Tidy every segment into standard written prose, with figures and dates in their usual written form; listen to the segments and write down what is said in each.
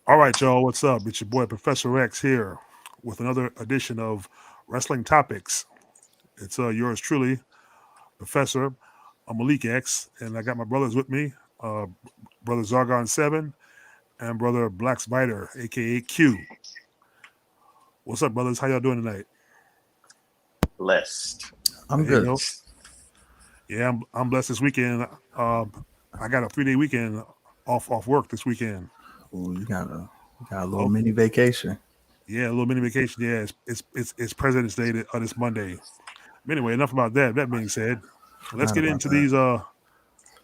All right, y'all, what's up? It's your boy Professor X here with another edition of Wrestling Topics. It's yours truly, Professor Malik X, and I got my brothers with me, uh, brother Zargon Seven and brother Black Spider, aka Q. What's up, brothers? How y'all doing tonight? Blessed. I'm Hey, good. yo, yeah, I'm blessed this weekend. I got a 3 day weekend off work this weekend. Ooh, you got a little Oh, mini vacation. yeah, a little mini vacation. Yeah, it's President's Day this Monday. But anyway, enough about that. That being said, let's Forgot get about into that. these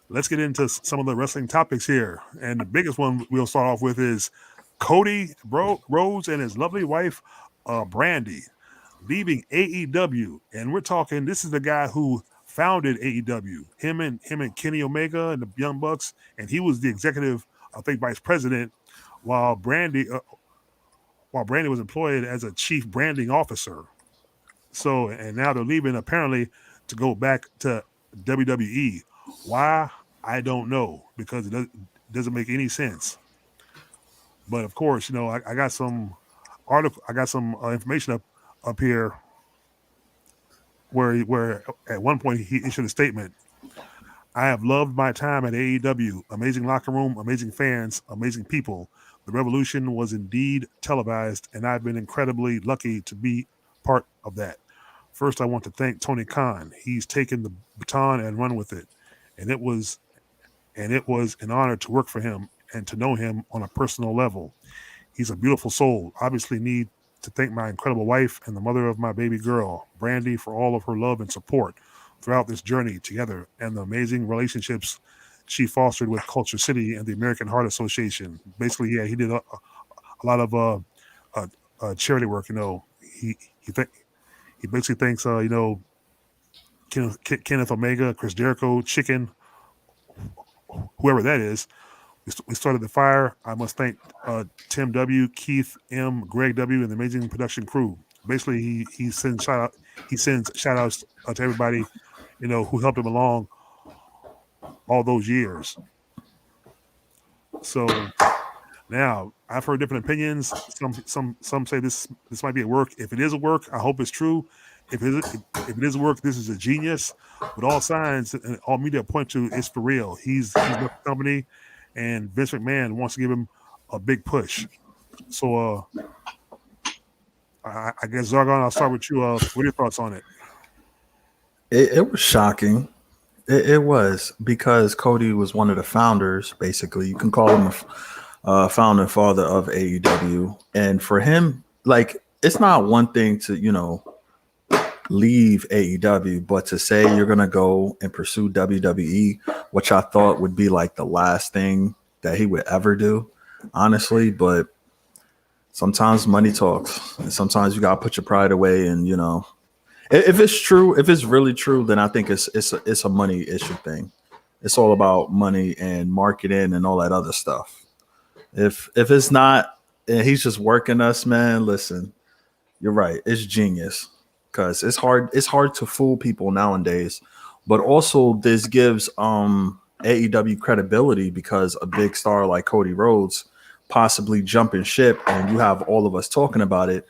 let's get into some of the wrestling topics here. And the biggest one we'll start off with is Cody Rhodes and his lovely wife, Brandi, leaving AEW. And we're talking, this is the guy who founded AEW. Him and Kenny Omega and the Young Bucks, and he was the executive, I think, vice president, while Brandi was employed as a chief branding officer. So, and now they're leaving apparently to go back to WWE. Why? I don't know because doesn't make any sense. But of course, I got some article, I got some information up here where at one point he issued a statement. I have loved my time at AEW. Amazing locker room, amazing fans, amazing people. The revolution was indeed televised, and I've been incredibly lucky to be part of that. First, I want to thank Tony Khan. He's taken the baton and run with it, and it was an honor to work for him and to know him on a personal level. He's a beautiful soul. Obviously, need to thank my incredible wife and the mother of my baby girl, Brandi, for all of her love and support throughout this journey together and the amazing relationships she fostered with Culture City and the American Heart Association. Basically, yeah, he did a lot of uh, charity work. He th- he basically thanks Kenneth Omega, Chris Jericho, Chicken, whoever that is. We started the fire. I must thank Tim W, Keith M, Greg W, and the amazing production crew. Basically, he sends shout outs to everybody who helped him along all those years. So now I've heard different opinions. Some say this might be a work. If it is a work, I hope it's true. If it is a work, this is a genius. But all signs and all media point to it's for real. He's left the company, and Vince McMahon wants to give him a big push. So I guess Zargon, I'll start with you. What are your thoughts on it? It was shocking. It was because Cody was one of the founders. Basically, you can call him a founder father of AEW, and for him, like it's not one thing to leave AEW, but to say you're gonna go and pursue WWE, which I thought would be like the last thing that he would ever do, honestly. But sometimes money talks, and sometimes you gotta put your pride away. And if it's true, if it's really true, then I think it's a money issue thing. It's all about money and marketing and all that other stuff. If it's not, and he's just working us, man. Listen, you're right. It's genius because it's hard. It's hard to fool people nowadays. But also, this gives AEW credibility because a big star like Cody Rhodes possibly jumping ship, and you have all of us talking about it.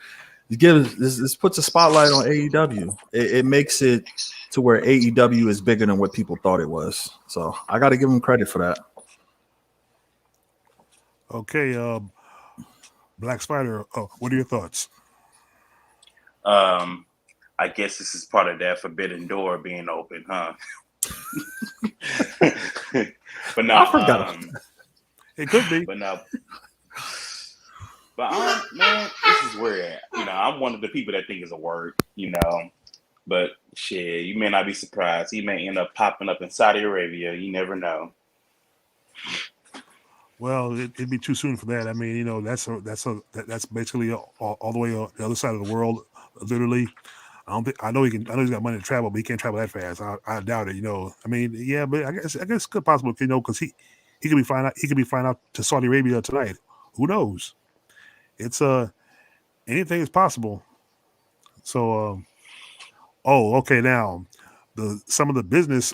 It gives this puts a spotlight on AEW. It makes it to where AEW is bigger than what people thought it was. So I got to give him credit for that. Okay, Black Spider. What are your thoughts? Um, I guess this is part of that forbidden door being open, huh? but no, I forgot. It could be. but no, but man, this is where I'm one of the people that think it's a word, But shit, you may not be surprised. He may end up popping up in Saudi Arabia. You never know. Well, it'd be too soon for that. I mean, that's basically all the way on the other side of the world, literally. I don't think I know he's got money to travel, but he can't travel that fast. I doubt it. I mean, yeah, but I guess it's good possible, because he could be flying out to Saudi Arabia tonight. Who knows? It's anything is possible. So, oh, okay, now some of the business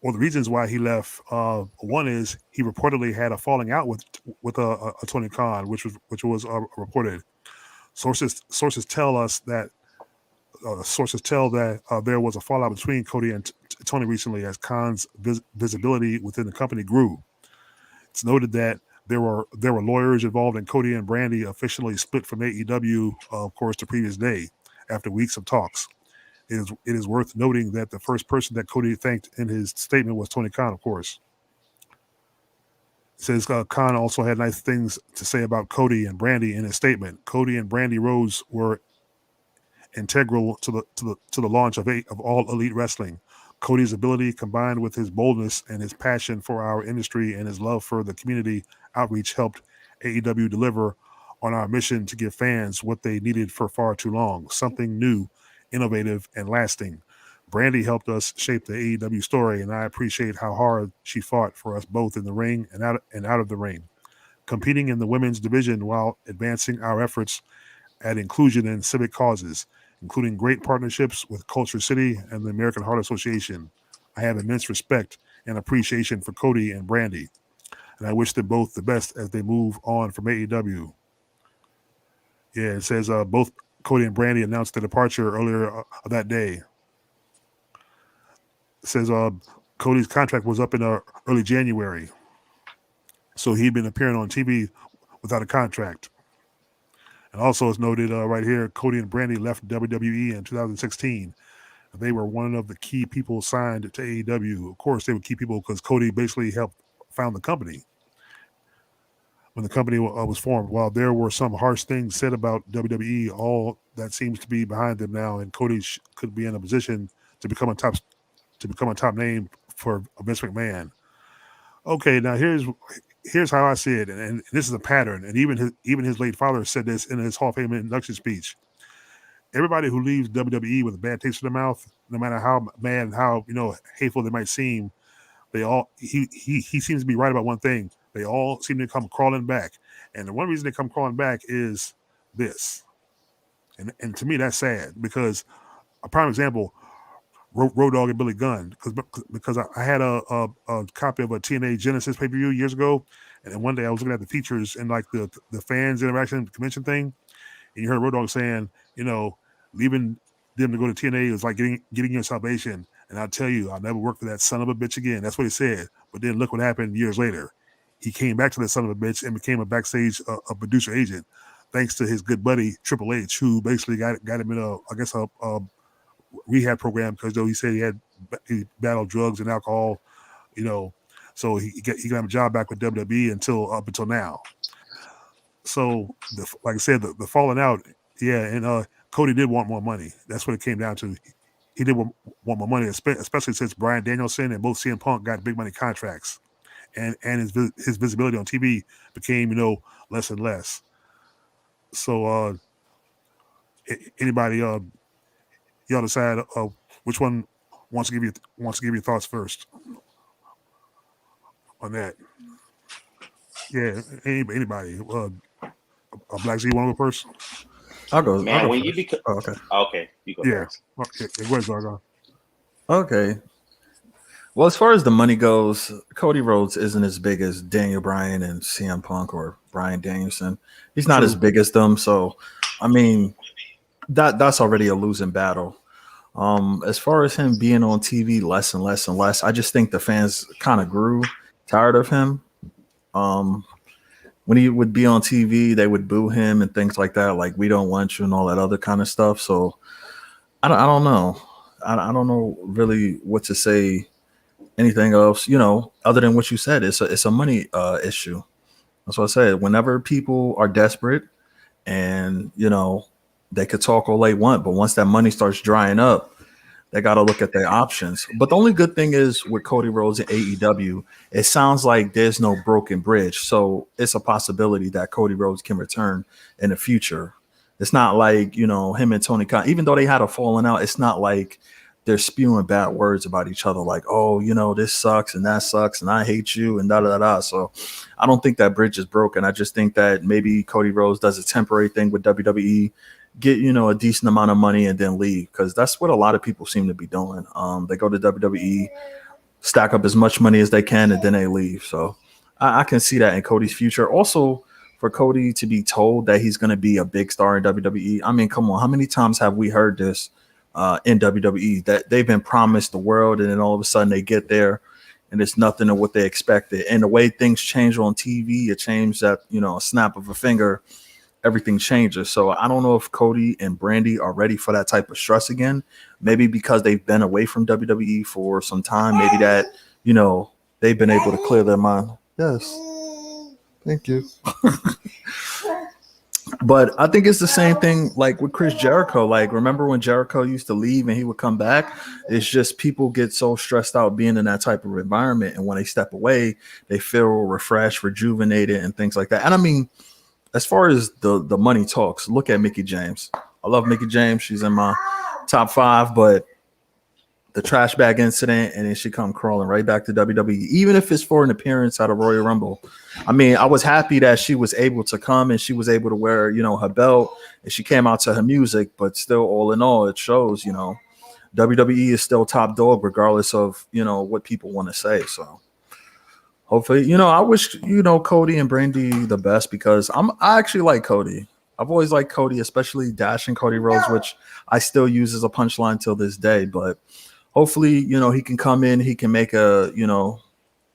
or the reasons why he left. One is he reportedly had a falling out with a Tony Khan, which was reported. Sources tell us that there was a fallout between Cody and Tony recently as Khan's visibility within the company grew. It's noted that there were lawyers involved, and Cody and Brandi officially split from AEW, of course, the previous day after weeks of talks. It is worth noting that the first person that Cody thanked in his statement was Tony Khan, of course. It says Khan also had nice things to say about Cody and Brandi in his statement. Cody and Brandi Rhodes were integral to the launch of All Elite Wrestling. Cody's ability, combined with his boldness and his passion for our industry and his love for the community outreach, helped AEW deliver on our mission to give fans what they needed for far too long, something new, innovative, and lasting. Brandi helped us shape the AEW story, and I appreciate how hard she fought for us both in the ring and out of the ring, competing in the women's division while advancing our efforts at inclusion and civic causes, including great partnerships with Culture City and the American Heart Association. I have immense respect and appreciation for Cody and Brandi, and I wish them both the best as they move on from AEW. Yeah, it says both Cody and Brandi announced their departure earlier that day. It says Cody's contract was up in early January, so he'd been appearing on TV without a contract. And also, it's noted right here, Cody and Brandi left WWE in 2016. They were one of the key people signed to AEW. Of course, they were key people because Cody basically helped found the company when the company was formed. While there were some harsh things said about WWE, all that seems to be behind them now, and Cody could be in a position to become a top name for Vince McMahon. Okay, now here's how I see it, and this is a pattern. And even his late father said this in his Hall of Fame induction speech. Everybody who leaves WWE with a bad taste in their mouth, no matter how mad and how hateful they might seem, he seems to be right about one thing. They all seem to come crawling back, and the one reason they come crawling back is this. And to me, that's sad because a prime example. Road Dogg and Billy Gunn, because I had a copy of a TNA Genesis pay-per-view years ago, and then one day I was looking at the features and like the fans interaction convention thing, and you heard Road Dogg saying, leaving them to go to TNA is like getting your salvation. And I'll tell you, I'll never work for that son of a bitch again. That's what he said. But then look what happened years later. He came back to that son of a bitch and became a backstage a producer agent, thanks to his good buddy Triple H, who basically got him in a rehab program because he said he battled drugs and alcohol, so he got a job back with WWE up until now. So like I said, the falling out, yeah, and Cody did want more money. That's what it came down to. He did want more money, especially since Bryan Danielson and both CM Punk got big money contracts, and his visibility on TV became less and less. So anybody y'all decide which one wants to give your thoughts first on that. Yeah, anybody. Black Z, you want to go first? I'll go. Man, I'll go when first. you become okay, you go first. Okay, go ahead, Zargon. Okay. Well, as far as the money goes, Cody Rhodes isn't as big as Daniel Bryan and CM Punk or Bryan Danielson. He's not as big as them, so I mean that's already a losing battle. As far as him being on TV less and less and less, I just think the fans kind of grew tired of him. When he would be on TV, they would boo him and things like that, like "we don't want you" and all that other kind of stuff. So I don't know. I don't know really what to say. Anything else, other than what you said? It's a money issue. That's what I said. Whenever people are desperate, and they could talk all they want, but once that money starts drying up, they got to look at their options. But the only good thing is with Cody Rhodes and AEW, it sounds like there's no broken bridge. So it's a possibility that Cody Rhodes can return in the future. It's not like, him and Tony Khan, even though they had a falling out, it's not like they're spewing bad words about each other, like, oh, this sucks and that sucks and I hate you and da da da. So I don't think that bridge is broken. I just think that maybe Cody Rhodes does a temporary thing with WWE, get a decent amount of money and then leave, because that's what a lot of people seem to be doing. They go to WWE, stack up as much money as they can, and then they leave. So I can see that in Cody's future. Also, for Cody to be told that he's going to be a big star in WWE, I mean, come on, how many times have we heard this in WWE, that they've been promised the world and then all of a sudden they get there and it's nothing of what they expected? And the way things change on TV, it changed at a snap of a finger, everything changes. So I don't know if Cody and Brandi are ready for that type of stress again. Maybe because they've been away from WWE for some time. Maybe that, they've been able to clear their mind. Yes. Thank you. But I think it's the same thing like with Chris Jericho. Like, remember when Jericho used to leave and he would come back? It's just people get so stressed out being in that type of environment. And when they step away, they feel refreshed, rejuvenated, and things like that. And I mean, as far as the money talks, look at Mickie James. I love Mickie James. She's in my top 5, but the trash bag incident, and then she come crawling right back to WWE, even if it's for an appearance at a Royal Rumble. I mean, I was happy that she was able to come and she was able to wear, her belt, and she came out to her music, but still, all in all, it shows, WWE is still top dog regardless of, what people want to say. So hopefully, I wish, Cody and Brandi the best, because I actually like Cody. I've always liked Cody, especially dashing Cody Rhodes, which I still use as a punchline till this day. But hopefully, he can come in, he can make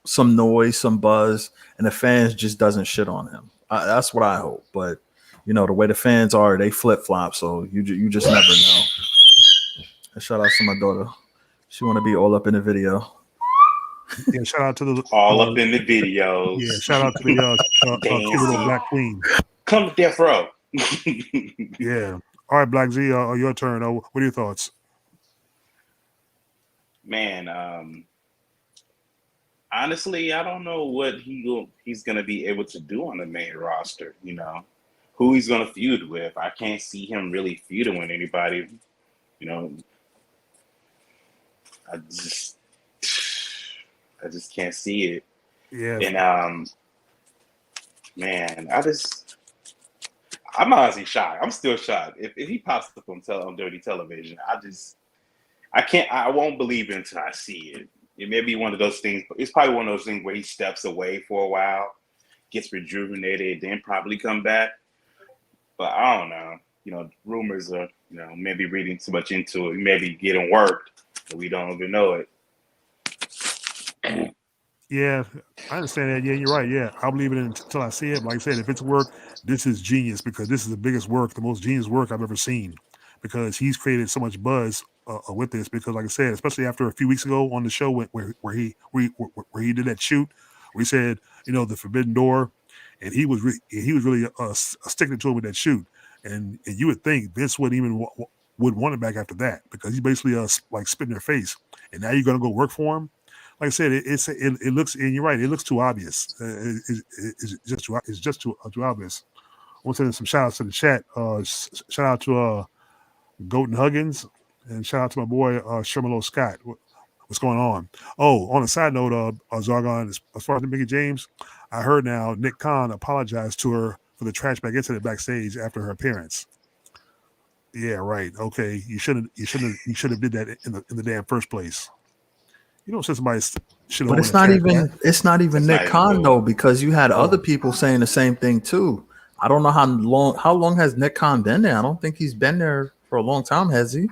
some noise, some buzz, and the fans just doesn't shit on him. That's what I hope. But, the way the fans are, they flip-flop, so you just never know. And shout out to my daughter. She want to be all up in the video. Yeah, shout out to the all up in the videos. Yeah, shout out to the Pivotal Black Queen. Come to death row. Yeah. All right, Black Z, your turn. What are your thoughts? Man, honestly, I don't know what he's going to be able to do on the main roster. Who he's going to feud with. I can't see him really feuding with anybody. I just can't see it. Yeah. And man, I'm honestly shocked. I'm still shocked. If he pops up on dirty television, I won't believe it until I see it. It may be one of those things. It's probably one of those things where he steps away for a while, gets rejuvenated, then probably come back. But I don't know. Rumors are, maybe reading too much into it. Maybe getting worked, but we don't even know it. Yeah, I understand that. Yeah, you're right. Yeah, I'll believe it until I see it. Like I said, if it's work, this is genius, because this is the biggest work, the most genius work I've ever seen, because he's created so much buzz with this. Because, like I said, especially after a few weeks ago on the show where he did that shoot, where he said, the forbidden door, and he was really sticking to it with that shoot, and you would think Vince wouldn't even would want it back after that, because he's basically like spit in their face, and now you're gonna go work for him. Like I said, it looks, and you're right, it looks too obvious. It's just too obvious. I want to send some shout outs to the chat. Shout out to Goat and Huggins, and shout out to my boy Shermalo Scott. What's going on? Oh, on a side note, Zargon, as far as Mickie James, I heard now Nick Khan apologized to her for the trash bag incident backstage after her appearance. Yeah, right. Okay, you should have did that in the damn first place. You don't say somebody should. But it's not even Nick Khan though, because you had other people saying the same thing too. I don't know how long has Nick Khan been there. I don't think he's been there for a long time, has he?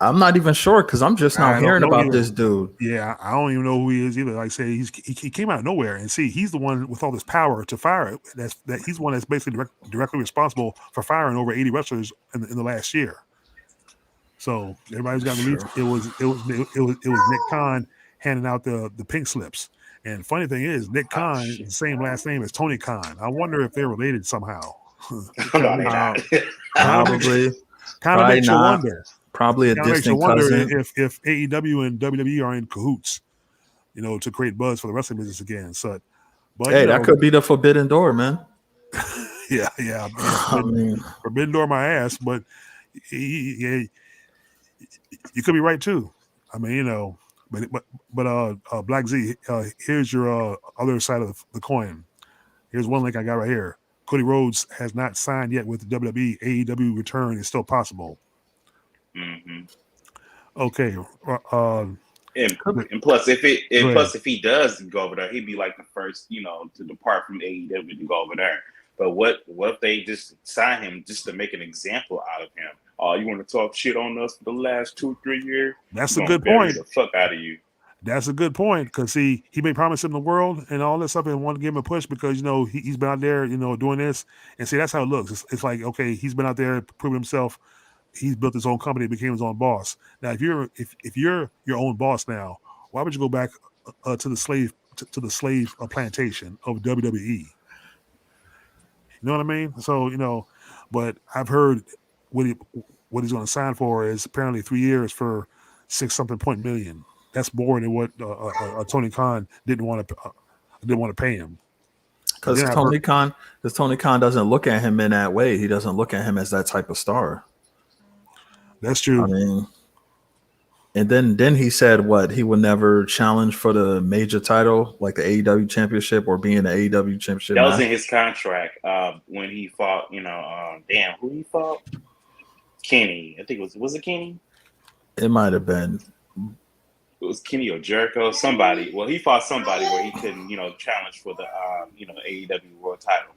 I'm not even sure, because I'm just now hearing about this dude. Yeah, I don't even know who he is either. Like I say, he came out of nowhere, and see, he's the one with all this power to fire. He's the one that's basically directly responsible for firing over 80 wrestlers in the last year. So everybody's got released. It was Nick Khan handing out the pink slips. And the funny thing is, Nick Khan is the same last name as Tony Khan. I wonder if they're related somehow. Probably. Kind of makes you wonder. Probably a distant cousin. If AEW and WWE are in cahoots, to create buzz for the wrestling business again. So, but hey, that could be the forbidden door, man. Yeah. Forbidden door my ass, but You could be right too. I mean, but Black Z, here's your other side of the coin. Here's one link I got right here. Cody Rhodes has not signed yet with the WWE. AEW return is still possible. Mm-hmm. Okay. And Go plus, if ahead. if he does go over there, he'd be like the first, to depart from AEW to go over there. But what if they just sign him just to make an example out of him? Oh, you want to talk shit on us for the last 2-3 years? That's We're a gonna good bury point. the fuck out of you. That's a good point because he may promise him the world and all this stuff and want to give him a push because he's been out there doing this and see that's how it looks. It's like okay, he's been out there proving himself. He's built his own company, became his own boss. Now, if you're your own boss now, why would you go back to the slave plantation of WWE? You know what I mean? So but I've heard what what he's going to sign for is apparently 3 years for 6 something point million. That's more than what Tony Khan didn't want to pay him. But Because then I've heard Tony Khan doesn't look at him in that way. He doesn't look at him as that type of star. that's I true. mean, and then he said what he would never challenge for the major title like the AEW championship or being the AEW championship That was match. in his contract when he fought. Damn, who he fought? Kenny. I think was it Kenny? It might have been. It was Kenny or Jericho. Somebody. Well, he fought somebody where he couldn't, challenge for the AEW World Title.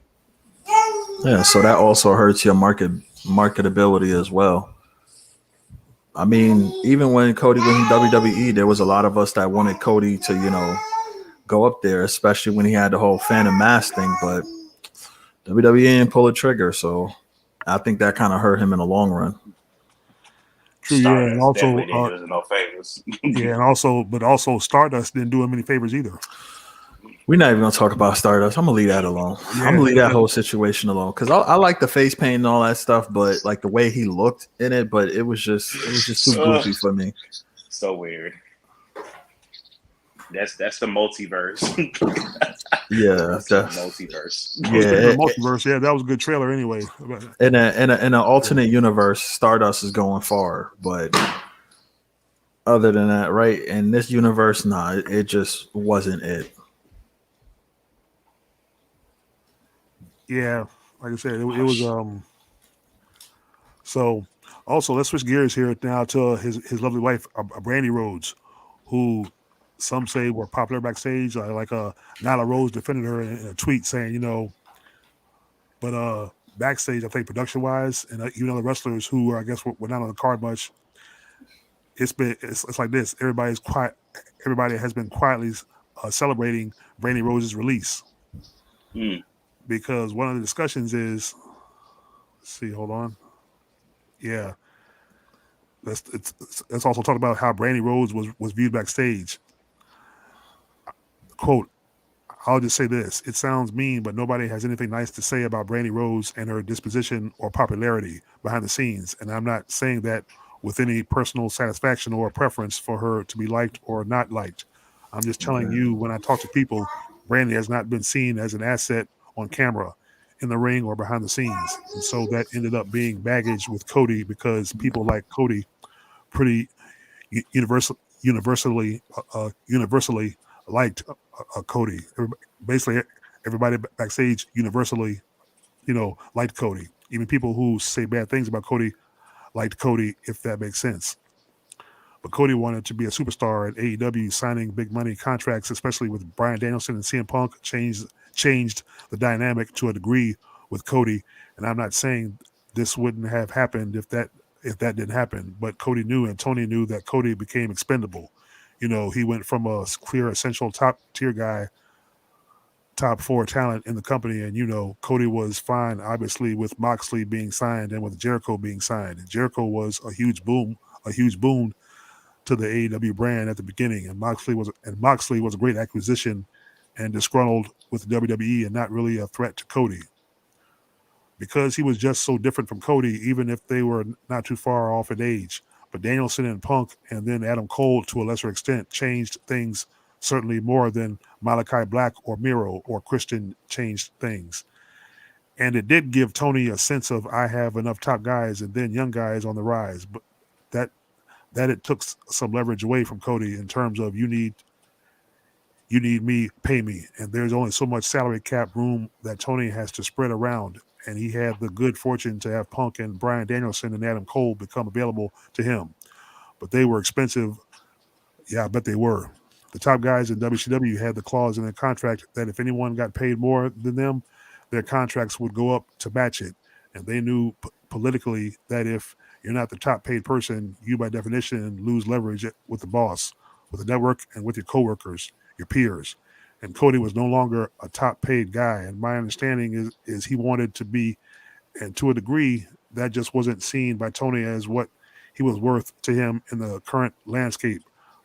Yeah, so that also hurts your marketability as well. I mean, even when Cody was in WWE, there was a lot of us that wanted Cody to, go up there, especially when he had the whole Phantom Mask thing. But WWE didn't pull a trigger, so I think that kind of hurt him in the long run. True, yeah, and Stardust also definitely didn't do us no favors. but also Stardust didn't do him any favors either. We're not even gonna talk about Stardust. I'm gonna leave that alone. Yeah. I'm gonna leave that whole situation alone because I like the face paint and all that stuff, but like the way he looked in it, but it was just too goofy for me. So weird. That's the multiverse. Yeah, That's the multiverse. The multiverse. Yeah, that was a good trailer anyway. In an alternate universe, Stardust is going far, but other than that, right? In this universe, nah, it just wasn't it. Yeah, like I said, it was So, also let's switch gears here now to his lovely wife, Brandi Rhodes, who some say were popular backstage. Nyla Rose defended her in a tweet saying, but backstage, I think production wise, and even other wrestlers who I guess were not on the card much, it's like this. Everybody's quiet. Everybody has been quietly celebrating Brandi Rhodes' release because one of the discussions is, let's see, hold on. Yeah. Let's also talk about how Brandi Rhodes was viewed backstage. Quote, I'll just say this. It sounds mean, but nobody has anything nice to say about Brandi Rhodes and her disposition or popularity behind the scenes. And I'm not saying that with any personal satisfaction or preference for her to be liked or not liked. I'm just telling you, when I talk to people, Brandi has not been seen as an asset on camera, in the ring, or behind the scenes. And so that ended up being baggage with Cody because people like Cody pretty universally liked Cody. Basically, everybody backstage universally, liked Cody. Even people who say bad things about Cody liked Cody, if that makes sense. But Cody wanted to be a superstar at AEW, signing big money contracts, especially with Bryan Danielson and CM Punk, changed the dynamic to a degree with Cody. And I'm not saying this wouldn't have happened if that didn't happen, but Cody knew and Tony knew that Cody became expendable. He went from a clear, essential top tier guy, top 4 talent in the company, and Cody was fine, obviously, with Moxley being signed and with Jericho being signed. And Jericho was a huge boom to the AEW brand at the beginning, and Moxley was a great acquisition and disgruntled with WWE and not really a threat to Cody. Because he was just so different from Cody, even if they were not too far off in age. But Danielson and Punk, and then Adam Cole to a lesser extent, changed things certainly more than Malachi Black or Miro or Christian changed things. And it did give Tony a sense of, I have enough top guys and then young guys on the rise. But that it took some leverage away from Cody in terms of you need me, pay me, and there's only so much salary cap room that Tony has to spread around. And he had the good fortune to have Punk and Bryan Danielson and Adam Cole become available to him, but they were expensive. Yeah, I bet they were. The top guys in WCW had the clause in their contract that if anyone got paid more than them, their contracts would go up to match it. And they knew politically that if you're not the top paid person, you by definition lose leverage with the boss, with the network, and with your coworkers, your peers. And Cody was no longer a top paid guy. And my understanding is he wanted to be, and to a degree, that just wasn't seen by Tony as what he was worth to him in the current landscape.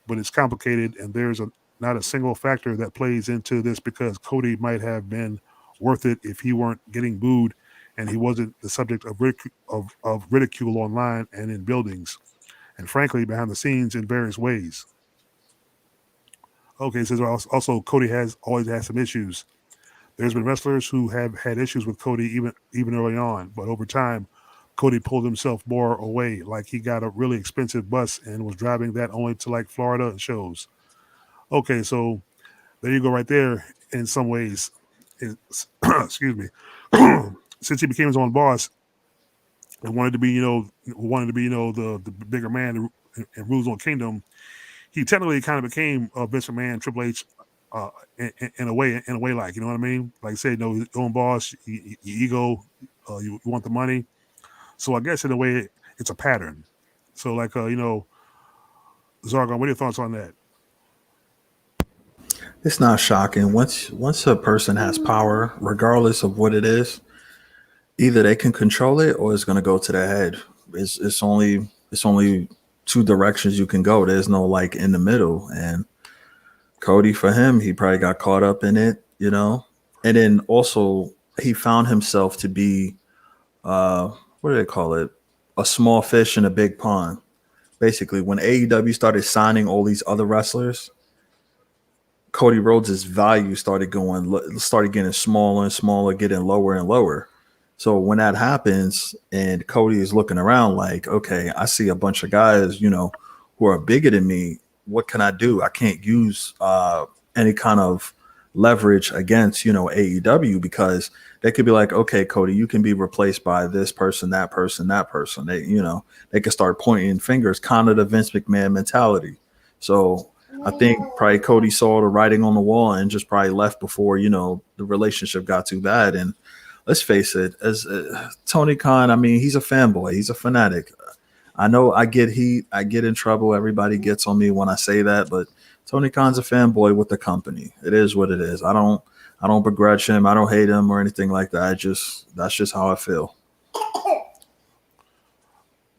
But it's complicated, and there's not a single factor that plays into this because Cody might have been worth it if he weren't getting booed and he wasn't the subject of ridicule online and in buildings, and frankly, behind the scenes in various ways. Okay, so also Cody has always had some issues. There's been wrestlers who have had issues with Cody even early on, but over time, Cody pulled himself more away, like he got a really expensive bus and was driving that only to like Florida shows. Okay, so there you go, right there. In some ways, excuse me, since he became his own boss and wanted to be, the bigger man and rules on Kingdom, he technically kind of became Vince McMahon, Triple H, in a way, like, you know what I mean? Like I said, his own boss, your ego, you want the money. So I guess in a way, it's a pattern. So like, Zargon, what are your thoughts on that? It's not shocking. Once a person has power, regardless of what it is, either they can control it or it's going to go to their head. It's only two directions you can go. There's no like in the middle. And Cody, for him, he probably got caught up in it, and then also he found himself to be what do they call it? A small fish in a big pond. Basically, when AEW started signing all these other wrestlers, Cody Rhodes' value started getting smaller and smaller, getting lower and lower. So when that happens and Cody is looking around like, okay, I see a bunch of guys, who are bigger than me. What can I do? I can't use any kind of leverage against, AEW, because they could be like, okay, Cody, you can be replaced by this person, that person, that person. They can start pointing fingers, kind of the Vince McMahon mentality. So I think probably Cody saw the writing on the wall and just probably left before, the relationship got too bad. And let's face it, as Tony Khan, I mean, he's a fanboy. He's a fanatic. I know I get heat. I get in trouble. Everybody gets on me when I say that, but Tony Khan's a fanboy with the company. It is what it is. I don't begrudge him. I don't hate him or anything like that. That's just how I feel.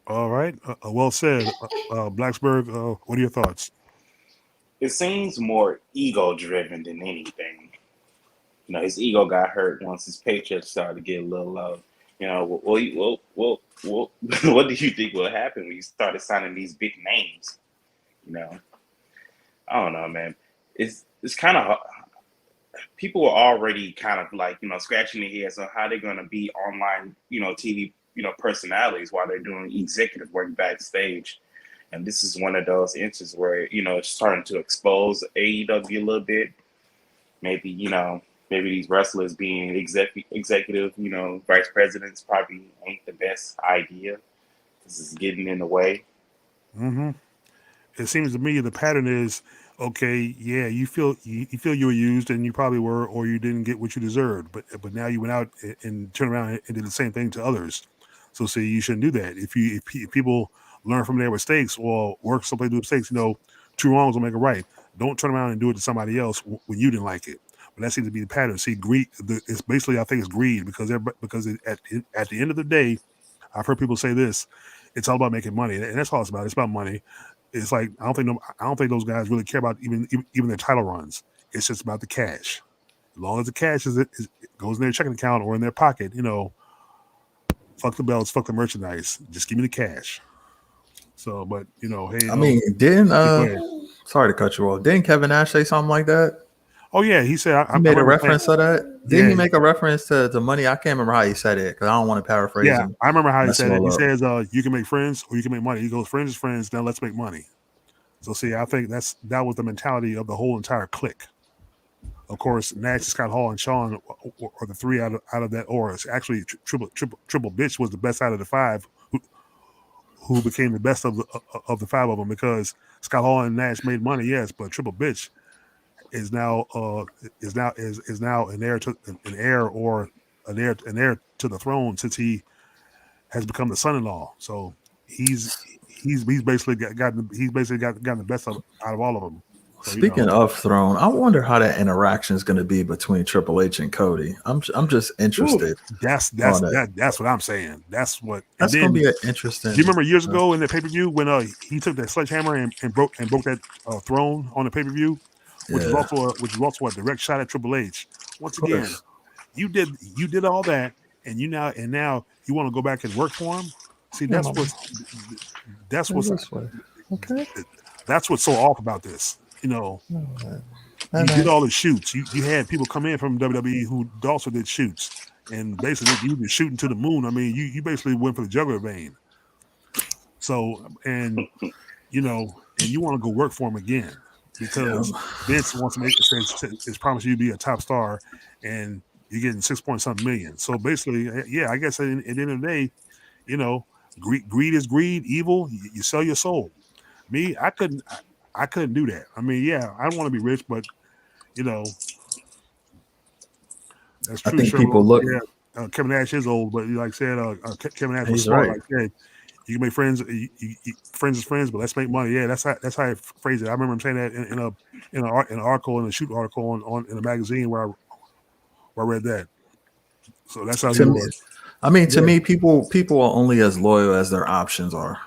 All right. Well said. Blacksburg, what are your thoughts? It seems more ego-driven than anything. His ego got hurt once his paycheck started to get a little low. Well, what do you think will happen when you started signing these big names? I don't know, man. It's kind of people are already kind of like scratching their heads on how they're going to be online, TV, personalities while they're doing executive work backstage. And this is one of those instances where it's starting to expose AEW a little bit. Maybe maybe these wrestlers being executive, vice presidents probably ain't the best idea. This is getting in the way. Mm-hmm. It seems to me the pattern is, okay, yeah, you feel you were used and you probably were, or you didn't get what you deserved, but now you went out and turned around and did the same thing to others. So see, you shouldn't do that. If people learn from their mistakes or work someplace do mistakes, two wrongs will make a right. Don't turn around and do it to somebody else when you didn't like it. But that seems to be the pattern. See, greed. It's basically, I think, it's greed because at the end of the day, I've heard people say this. It's all about making money, and that's all it's about. It's about money. It's like I don't think those guys really care about even their title runs. It's just about the cash. As long as the cash goes in their checking account or in their pocket, fuck the belts, fuck the merchandise. Just give me the cash. So, but hey, I mean, sorry to cut you off. Didn't Kevin Nash say something like that? Oh yeah, he said. He made a reference to that. Didn't he Yeah, make a reference to the money? I can't remember how he said it because I don't want to paraphrase yeah, him. I remember how he Mess said it it. all He up. says, "You can make friends or you can make money." He goes, "Friends is friends. Now let's make money." So see, I think that was the mentality of the whole entire clique. Of course, Nash, Scott Hall, and Sean are the three out of that. Or it's actually Triple Bitch was the best out of the five, who became the best of the five of them because Scott Hall and Nash made money, yes, but Triple Bitch is now is now an heir or an heir to the throne since he has become the son-in-law. So he's basically gotten the best out of all of them. So Speaking of Throne, I wonder how that interaction is going to be between Triple H and Cody. I'm just interested. That's on it. that's what I'm saying. That's what. And That's then going to be an do interesting. you remember years ago in the pay-per-view when he took that sledgehammer and broke that throne on the pay-per-view, which Yeah, was also a direct shot at Triple H. Once of again, course. you did all that, and now you want to go back and work for him. See, Yeah, mama. that's Go what's this way. Okay. that's what's so off about this. No, man. You did Man. all the shoots. You had people come in from WWE who also did shoots, and basically you were shooting to the moon. I mean, you basically went for the jugular vein. So and and you want to go work for him again Yeah. because Vince wants to is promising you to be a top star, and you're getting 6 point something million. So basically, yeah, I guess at the end of the day, greed is greed. Evil, you sell your soul. Me, I couldn't do that. I mean, yeah, I want to be rich, but you know, that's I true, think Sherlock. people look. Yeah, Kevin Nash is old, but like I said, Kevin Nash was He's smart. right. Like I said, you can make friends, friends is friends, but let's make money. Yeah, that's how I phrase it. I remember him saying that in an article, in a shoot article on in a magazine where I read that. So that's how he To me, was. I mean, to Yeah, me, people are only as loyal as their options are.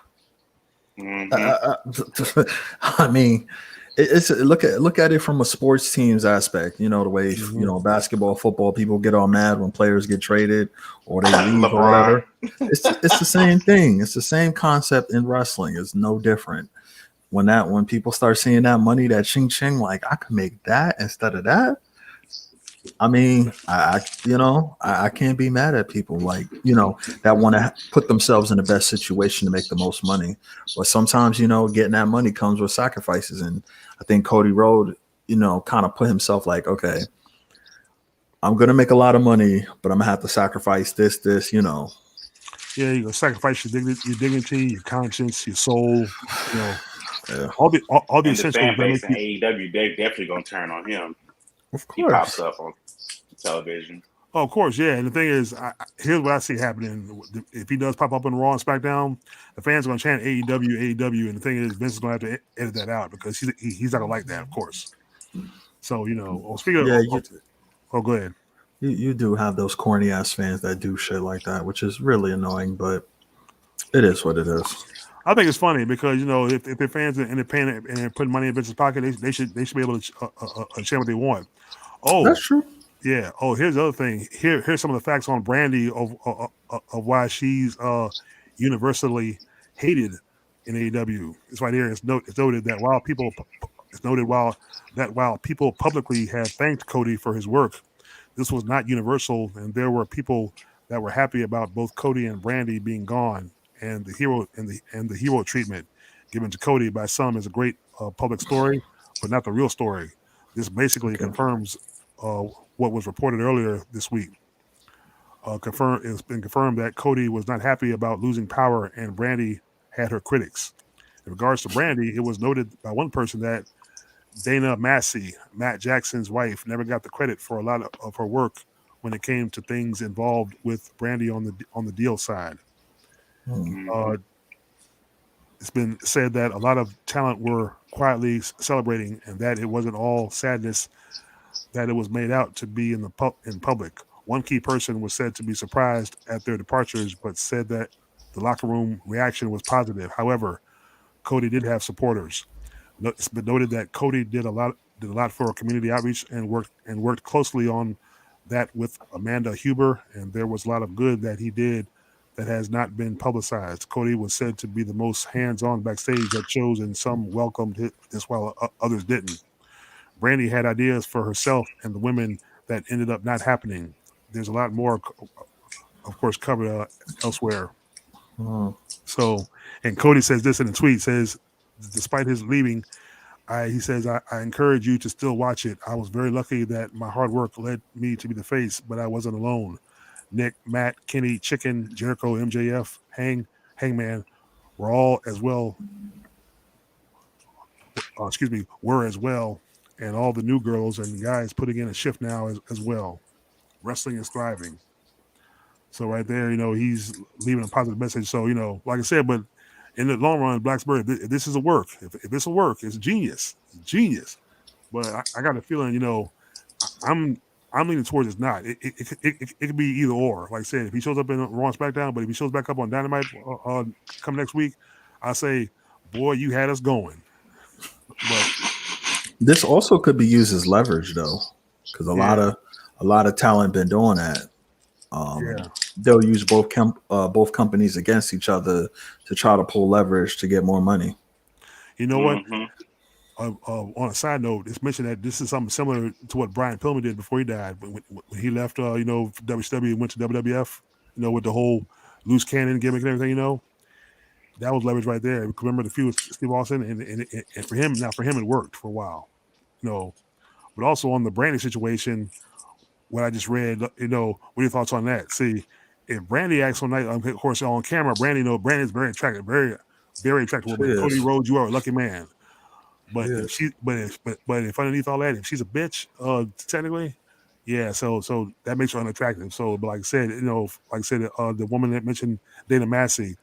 I mean, it's look at it from a sports team's aspect. You know the way basketball, football, people get all mad when players get traded or they leave or LeBron. whatever. It's the same thing. It's the same concept in wrestling. It's no different. When people start seeing that money, that ching ching, like I could make that instead of that. I mean, I can't be mad at people like, that want to put themselves in the best situation to make the most money. But sometimes, getting that money comes with sacrifices. And I think Cody Rhodes, kind of put himself like, okay, I'm going to make a lot of money, but I'm going to have to sacrifice this. Yeah, you go sacrifice your dignity, your conscience, your soul. Yeah, All the And the essentials fan that base make in you. AEW, they definitely gonna turn on him. of He pops course. up on television. Oh, of course, yeah. And the thing is, here's what I see happening. If he does pop up on Raw and SmackDown, the fans are going to chant AEW, AEW. And the thing is, Vince is going to have to edit that out because he's not going to like that, of course. So, speaking Yeah, go ahead. you do have those corny ass fans that do shit like that, which is really annoying, but it is what it is. I think it's funny because, if their fans are independent and they're putting money in Vince's pocket, they should be able to chant what they want. Oh, That's true. yeah. Oh, here's the other thing. Here's some of the facts on Brandi of why she's universally hated in AEW. It's right here. It's noted that while people publicly have thanked Cody for his work, this was not universal, and there were people that were happy about both Cody and Brandi being gone, and the hero treatment given to Cody by some is a great public story, but not the real story. This basically Okay. confirms what was reported earlier this week. It's been confirmed that Cody was not happy about losing power, and Brandi had her critics. In regards to Brandi, it was noted by one person that Dana Massey, Matt Jackson's wife, never got the credit for a lot of her work when it came to things involved with Brandi on the deal side. Uh, it's been said that a lot of talent were quietly celebrating, and that it wasn't all sadness that it was made out to be in public. One key person was said to be surprised at their departures, but said that the locker room reaction was positive. However, Cody did have supporters. It's been noted that Cody did a lot for community outreach and worked closely on that with Amanda Huber, and there was a lot of good that he did that has not been publicized. Cody was said to be the most hands-on backstage at shows, and some welcomed this while others didn't. Brandi had ideas for herself and the women that ended up not happening. There's a lot more, of course, covered elsewhere. So, and Cody says this in a tweet, says, despite his leaving, he says, I encourage you to still watch it. I was very lucky that my hard work led me to be the face, but I wasn't alone. Nick, Matt, Kenny, Chicken, Jericho, MJF, Hangman were all as well. Were as well. And all the new girls and guys putting in a shift now as well. Wrestling is thriving. So right there, he's leaving a positive message. So, like I said, but in the long run, Blacksburg, if this is a work, if it's a work, it's genius. It's genius. But I got a feeling, I'm leaning towards it's not. It could be either or. Like I said, if he shows up in Raw and SmackDown, but if he shows back up on Dynamite come next week, I say, boy, you had us going. But this also could be used as leverage, though, because a lot of talent been doing that. They'll use both companies against each other to try to pull leverage to get more money. You know what? On a side note, it's mentioned that this is something similar to what Brian Pillman did before he died. When he left, WCW and went to WWF, with the whole loose cannon gimmick and everything, that was leverage right there. Remember the feud with Steve Austin, and for him it worked for a while, But also on the Brandi situation, what I just read, what are your thoughts on that? See, if Brandi acts on night, of course, on camera, Brandi's very attractive, very, very attractive woman. Cody Rhodes, you are a lucky man. But if underneath all that, if she's a bitch, technically, yeah. So that makes her unattractive. So, but like I said, the woman that mentioned Dana Massey,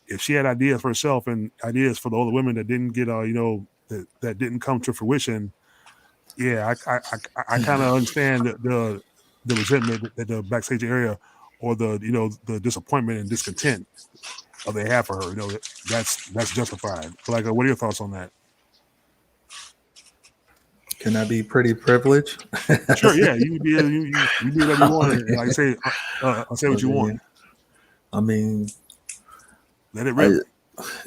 if she had ideas for herself and ideas for the older women that didn't get, that didn't come to fruition, yeah, I kind of understand the resentment that the backstage area or the disappointment and discontent they have for her. That's justified. Like, what are your thoughts on that? Can that be pretty privilege? Sure, yeah. You do whatever you want. And like I say, I'll say what you want. I mean, let it rip.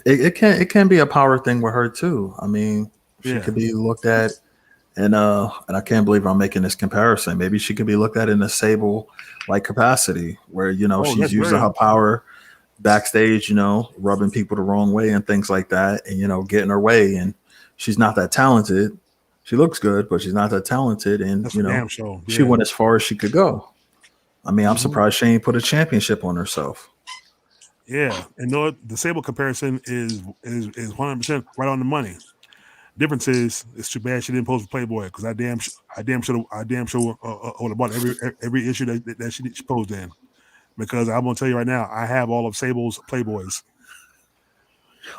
It can be a power thing with her too. I mean, she could be looked at, and I can't believe I'm making this comparison. Maybe she could be looked at in a Sable like capacity, where she's using her power backstage, rubbing people the wrong way and things like that, and getting her way. And she's not that talented. She looks good, but she's not that talented, and she went as far as she could go. I mean, I'm surprised she ain't put a championship on herself. Yeah, and the Sable comparison is 100% right on the money. Difference is, it's too bad she didn't post for Playboy, because I damn sure would have bought every issue that she posed in. Because I'm gonna tell you right now, I have all of Sable's Playboys.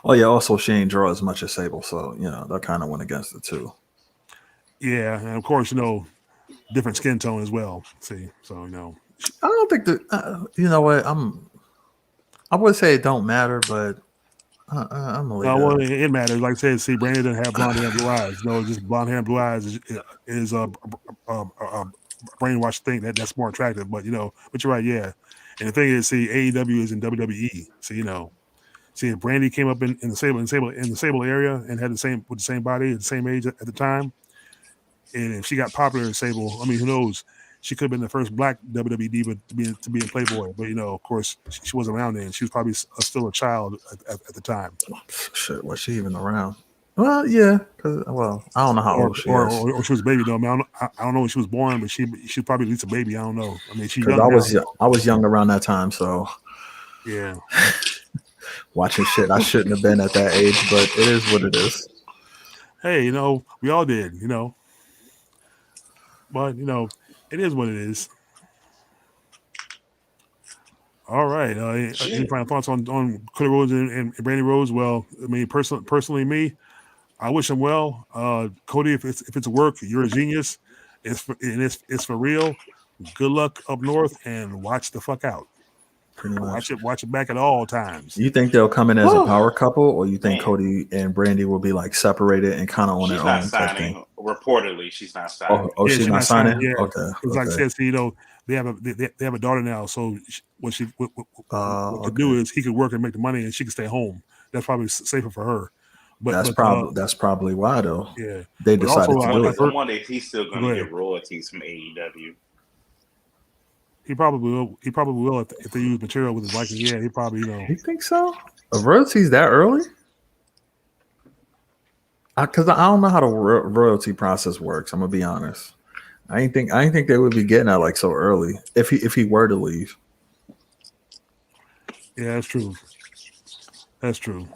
Oh yeah, also she ain't draw as much as Sable, so that kind of went against it too. Yeah, and of course, different skin tone as well. See, so I don't think that you know what I would say it don't matter, but I'm a little. Well, it matters. Like I said, see, Brandi doesn't have blonde hair and blue eyes. Just blonde hair and blue eyes is a brainwashed thing that's more attractive. But but you're right, yeah. And the thing is, see, AEW is in WWE, so see, if Brandi came up in the Sable area and had the same body at the same age at the time. And if she got popular in Sable, I mean, who knows? She could have been the first black WWE diva to be in Playboy. But, of course, she wasn't around then. She was probably still a child at the time. Shit, was she even around? Well, yeah. I don't know how old she is. Or she was a baby, though. I mean, I don't know when she was born, but she was probably at least a baby. I don't know. I mean, I was young around that time, so. Yeah. Watching shit I shouldn't have been at that age, but it is what it is. Hey, we all did, But, it is what it is. All right. Any final thoughts on Cody Rhodes and Brandi Rhodes? Well, I mean, personally, me, I wish him well. Cody, if it's a work, you're a genius. It's for real. Good luck up north, and watch the fuck out. Watch it back at all times. You think they'll come in as a power couple, or you think Cody and Brandi will be like seperated and kind of on their own? Reportedly, she's not signing. She's not signing. Yeah. Okay. Like I said, see, they have a daughter now. So what could do is he could work and make the money, and she could stay home. That's probably safer for her. But that's probably why though. Yeah, They but decided also to do I've it. heard, I wonder if he's still going Go to ahead. get royalties from AEW. He probably will. He probably will if they use material with his likeness. Yeah, he probably You think so? A royalties that early? Because I don't know how the royalty process works. I'm gonna be honest. I ain't think they would be getting that like so early if he were to leave. Yeah, that's true. That's true.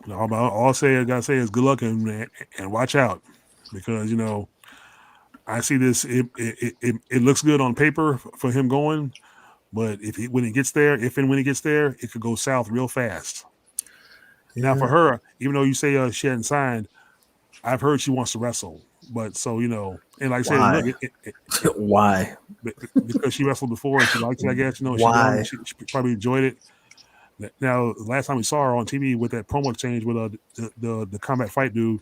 No, all I gotta say is good luck and watch out, because I see this. It looks good on paper for him going, but when he gets there, it could go south real fast. Yeah. Now for her, even though you say she hadn't signed, I've heard she wants to wrestle. But so and like I said, Why? look, Why? because she wrestled before and she liked it. I guess Why? she probably enjoyed it. Now, the last time we saw her on TV with that promo exchange with the combat fight dude,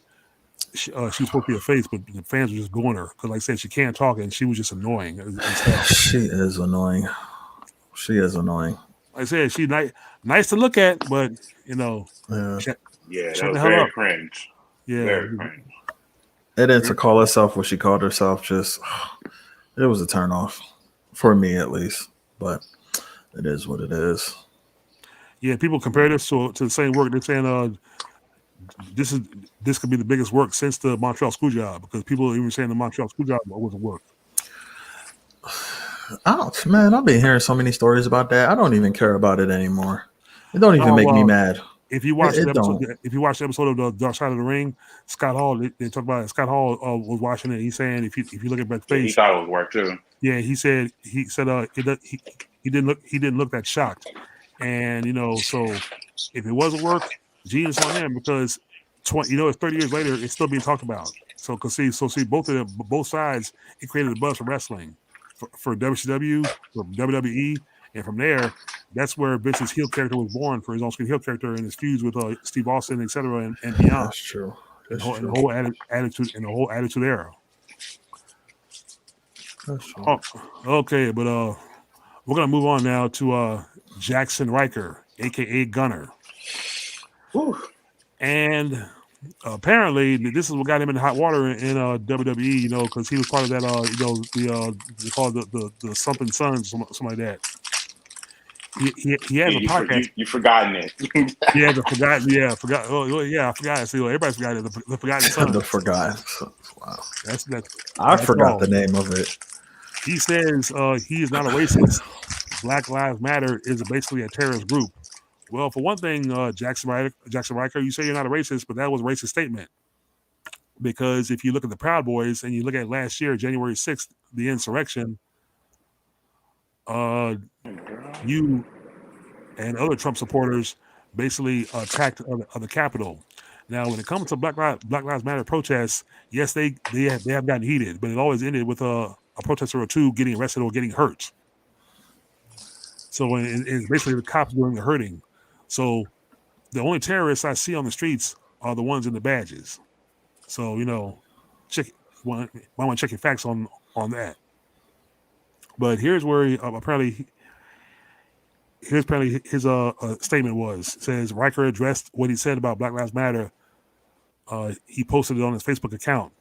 she was supposed to be a face, but the fans were just booing her because, like I said, she can't talk and she was just annoying as hell. She is annoying. She is annoying. Like I said, she's nice to look at, but Yeah. shut That was the hell very up. cringe. Yeah, Very cringe. And then to call herself what she called herself, just it was a turnoff for me at least. But it is what it is. yeah. People compare this to the same work. They're saying this could be the biggest work since the Montreal Screwjob, because people are even saying the Montreal Screwjob wasn't work. Man, I've been hearing so many stories about that. I don't even care about it anymore. It don't even make me mad. If you watch It the episode, don't. if you watch the episode of the Dark Side of the Ring, Scott Hall, they talk about it. Scott Hall was watching it. He's saying if you look at Beth's face, He thought it was work too. yeah, he said he didn't look that shocked, and so if it wasn't work, genius on him, because it's 30 years later, it's still being talked about. So because see both sides, it created a buzz for wrestling, for WCW, for WWE, and from there, that's where Vince's heel character was born, for his own screen heel character and his feuds with Steve Austin, etc., and beyond. That's true. And the whole attitude era. That's true. Oh, okay, but we're gonna move on now to Jaxson Ryker, aka Gunner. Whew. And apparently this is what got him in hot water in WWE, because he was part of that they call it the something Sons, something like that. He has a podcast. You've forgotten it. Yeah, I forgot. See, everybody's forgot it. The Forgotten Sons. The Forgotten Sons. Wow. I forgot the name of it. He says he is not a racist. Black Lives Matter is basically a terrorist group. Well, for one thing, Jaxson Ryker, you say you're not a racist, but that was a racist statement. Because if you look at the Proud Boys and you look at last year, January 6th, the insurrection, you and other Trump supporters basically attacked the Capitol. Now, when it comes to Black Lives Matter protests, yes, they have gotten heated, but it always ended with a protester or two getting arrested or getting hurt. So it's basically the cops doing the hurting. So the only terrorists I see on the streets are the ones in the badges. So might want to check your facts on that. But here's where apparently his statement was. It says Ryker addressed what he said about Black Lives Matter. He posted it on his Facebook account.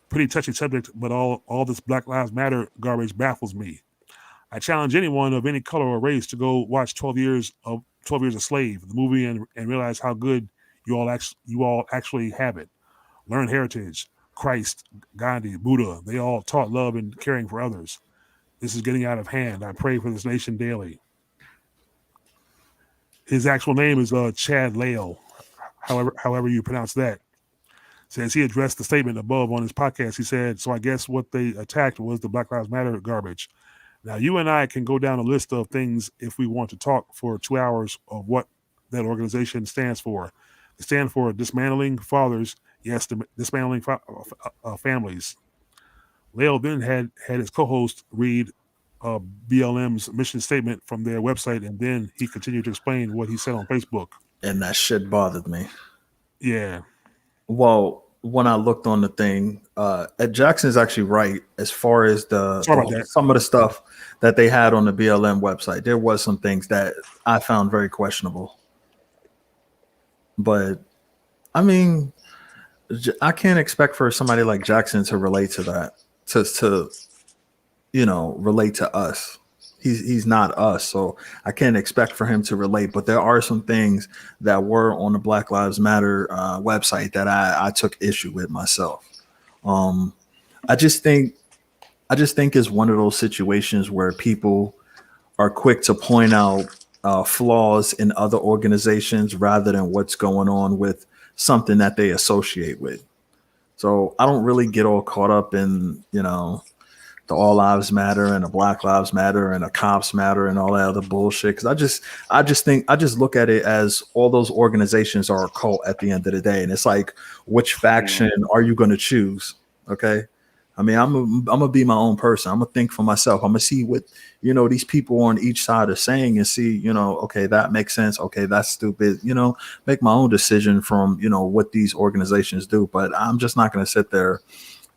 Pretty touchy subject, but all this Black Lives Matter garbage baffles me. I challenge anyone of any color or race to go watch 12 Years a Slave, the movie, and realize how good you all actually have it. Learn heritage. Christ, Gandhi, Buddha, they all taught love and caring for others. This is getting out of hand. I pray for this nation daily. His actual name is Chad Lale, however you pronounce that. Says he addressed the statement above on his podcast. He said, so I guess what they attacked was the Black Lives Matter garbage. Now, you and I can go down a list of things if we want to talk for 2 hours of what that organization stands for. They stand for dismantling fathers, yes, dismantling families. Lale then had his co-host read BLM's mission statement from their website, and then he continued to explain what he said on Facebook. And that shit bothered me. Yeah. Well, when I looked on the thing, Jaxson is actually right as far as some of the stuff that they had on the BLM website. There was some things that I found very questionable. But I mean, I can't expect for somebody like Jaxson to relate to that, to relate to us. He's not us, so I can't expect for him to relate. But there are some things that were on the Black Lives Matter website that I took issue with myself. Um, I just think it's one of those situations where people are quick to point out flaws in other organizations rather than what's going on with something that they associate with. So I don't really get all caught up in, the All Lives Matter and the Black Lives Matter and the Cops Matter and all that other bullshit. Because I just look at it as all those organizations are a cult at the end of the day, and it's like, which faction are you going to choose? Okay, I mean, I'm gonna be my own person. I'm gonna think for myself. I'm gonna see what these people on each side are saying and see, okay, that makes sense. Okay, that's stupid. Make my own decision from what these organizations do. But I'm just not gonna sit there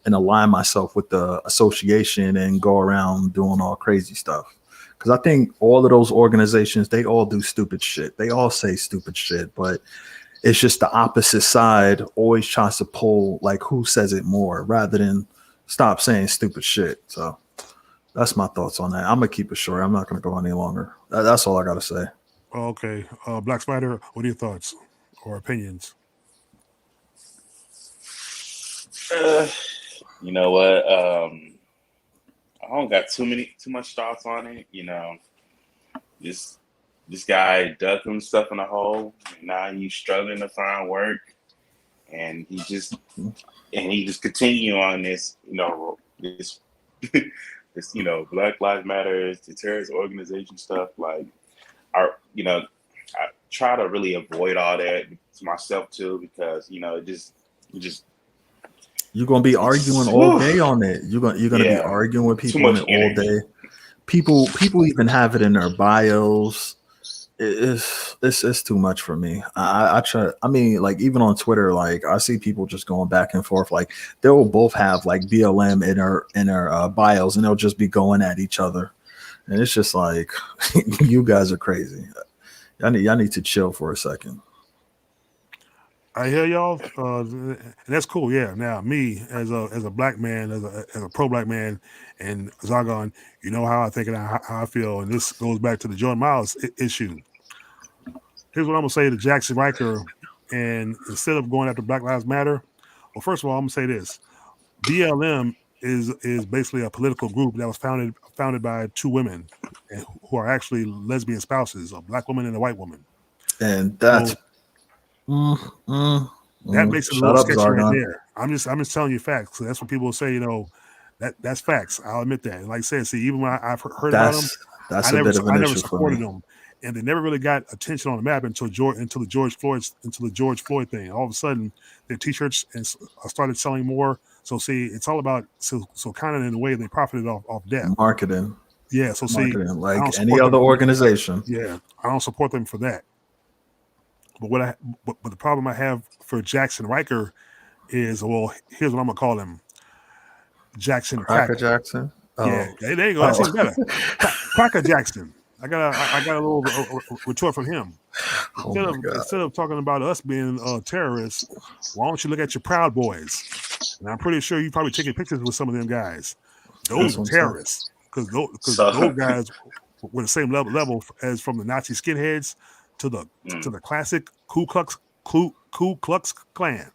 and align myself with the association and go around doing all crazy stuff. Because I think all of those organizations, they all do stupid shit. They all say stupid shit, but it's just the opposite side always tries to pull like who says it more rather than stop saying stupid shit. So that's my thoughts on that. I'm gonna keep it short. I'm not gonna go any longer. That's all I gotta say. Okay, Black Spider, what are your thoughts or opinions? You know what? I don't got too much thoughts on it. This guy dug himself in a hole, and now he's struggling to find work, and he just continue on this, this this Black Lives Matter, the terrorist organization stuff. Like, I try to really avoid all that to myself too, because it just You're gonna be arguing all day on it. You're gonna be arguing with too people on much it energy. all day. People even have it in their bios. It's too much for me. I try. I mean, like even on Twitter, like I see people just going back and forth. Like they will both have like BLM in their bios, and they'll just be going at each other. And it's just like you guys are crazy. Y'all need to chill for a second. I hear y'all, and that's cool. Yeah. Now, me as a black man, as a pro black man, and Zagon, you know how I think and how I feel, and this goes back to the Jordan Miles issue. Here's what I'm gonna say to Jaxson Ryker, and instead of going after Black Lives Matter, well, first of all, I'm gonna say this: BLM is basically a political group that was founded by two women, and who are actually lesbian spouses, a black woman and a white woman. And that's So that makes it a shut little up, sketchy right Zargon. there. I'm just telling you facts. So that's what people say. That's facts. I'll admit that. And like I said, see, even when I've heard about them, That's a bit of an I never issue for supported me. them, and they never really got attention on the map until the George Floyd thing. All of a sudden, their T-shirts started selling more. So see, it's all about so kind of in a way they profited off death. Marketing, Yeah. So see, I like don't any support them. other organization. Yeah, I don't support them for that. But but the problem I have for Jaxson Ryker is, well, here's what I'm gonna call him: Jaxson Cracker Cracker. Jackson. Yeah, Oh, there you go. That's oh, even better. Cracker Jaxson. I got a little retort from him. oh my God. Instead of talking about us being terrorists, why don't you look at your Proud Boys? And I'm pretty sure you probably taking pictures with some of them guys. Those That's are what I'm saying. terrorists because those So, guys were the same level as from the Nazi skinheads to the classic Ku Klux Klan.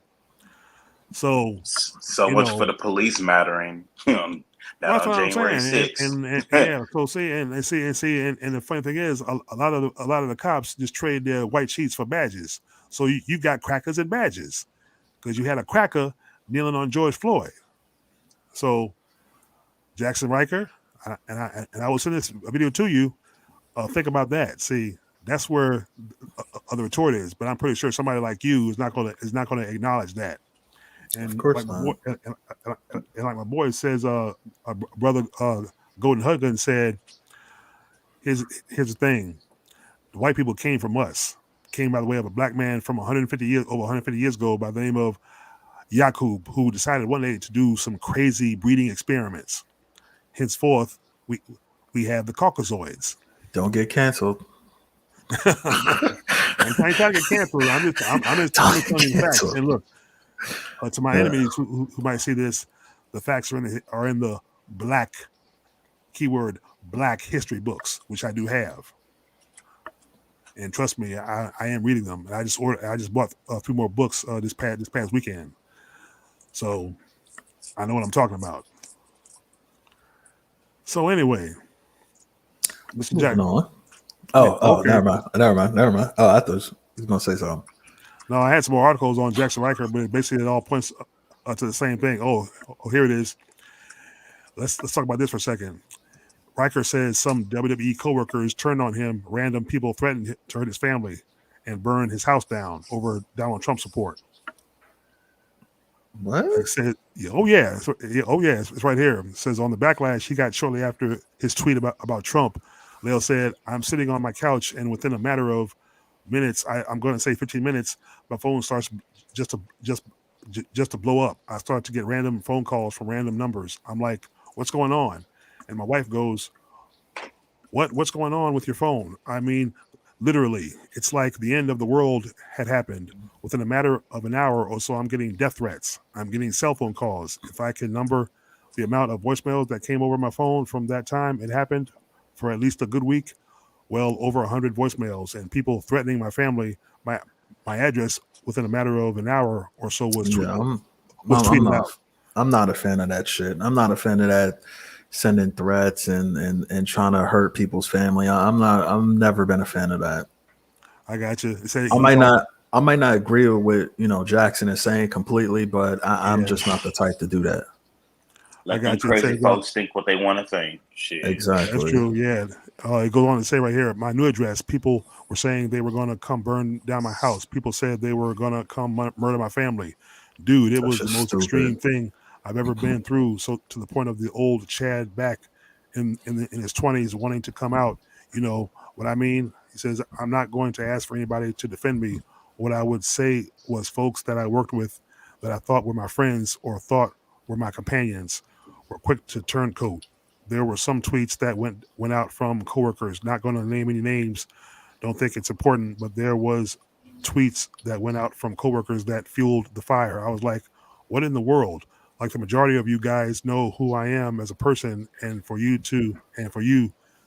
So so you much for know, the police mattering that well, that's on what I'm January saying. 6th. Yeah. So see, and the funny thing is, a lot of the cops just trade their white sheets for badges. So you got crackers and badges because you had a cracker kneeling on George Floyd. So Jaxson Ryker, and I will send this video to you. Think about that. See, that's where the retort is. But I'm pretty sure somebody like you is not gonna acknowledge that. Of And like course my boy, not. and like my boy says, brother Golden Huggan said, here's the thing: the white people came from us, came by the way of a black man from 150 years ago by the name of Yakub, who decided one day to do some crazy breeding experiments. Henceforth, we have the Caucasoids. Don't get canceled. I'm trying to get canceled. I'm just telling you the facts. And look, to my enemies who might see this, the facts are in the black keyword Black history books, which I do have. And trust me, I am reading them. And I just bought a few more books this past weekend, so I know what I'm talking about. So anyway, Mr. Moving Jack. on. Okay. Never mind. Oh, I thought you was gonna say something. No, I had some more articles on Jaxson Ryker, but basically it all points to the same thing. Oh, here it is. Let's talk about this for a second. Ryker says some WWE coworkers turned on him. Random people threatened to hurt his family and burn his house down over Donald Trump support. What? It said, it's right here. It says on the backlash he got shortly after his tweet about Trump. Leo said, "I'm sitting on my couch, and within a matter of minutes, I'm going to say 15 minutes, my phone starts just to blow up. I start to get random phone calls from random numbers. I'm like, what's going on?" And my wife goes, What's going on with your phone? I mean, literally, it's like the end of the world had happened. Within a matter of an hour or so, I'm getting death threats. I'm getting cell phone calls. If I can number the amount of voicemails that came over my phone from that time it happened for at least a good week, well over 100 voicemails and people threatening my family, my address within a matter of an hour or so was tweeted out. I'm not a fan of that shit. I'm not a fan of that sending threats and trying to hurt people's family. I'm never been a fan of that. I got you. I might not agree with what Jaxson is saying completely, but I'm just not the type to do that. Let them crazy folks think what they want to think. Shit. Exactly. That's true. Yeah. It goes on to say right here, my new address, people were saying they were going to come burn down my house. People said they were going to come murder my family. Dude, it was the most extreme thing I've ever been through. So to the point of the old Chad back in his 20s wanting to come out. You know what I mean? He says, I'm not going to ask for anybody to defend me. What I would say was folks that I worked with that I thought were my friends or thought were my companions were quick to turncoat. There were some tweets that went out from coworkers. Not going to name any names. Don't think it's important, but there was tweets that went out from coworkers that fueled the fire. I was like, what in the world? Like the majority of you guys know who I am as a person, and for you to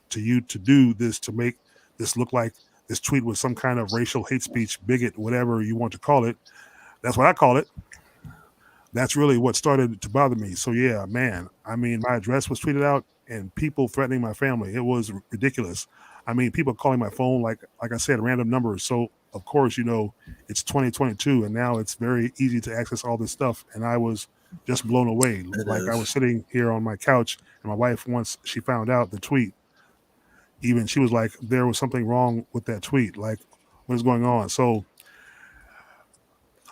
do this to make this look like this tweet was some kind of racial hate speech, bigot, whatever you want to call it. That's what I call it. That's really what started to bother me. So yeah, man, I mean, my address was tweeted out and people threatening my family. It was ridiculous. I mean, people calling my phone, like I said, random numbers. So of course, it's 2022 and now it's very easy to access all this stuff. And I was just blown away. I was sitting here on my couch and my wife, once she found out the tweet, even she was like, there was something wrong with that tweet. Like, what is going on? So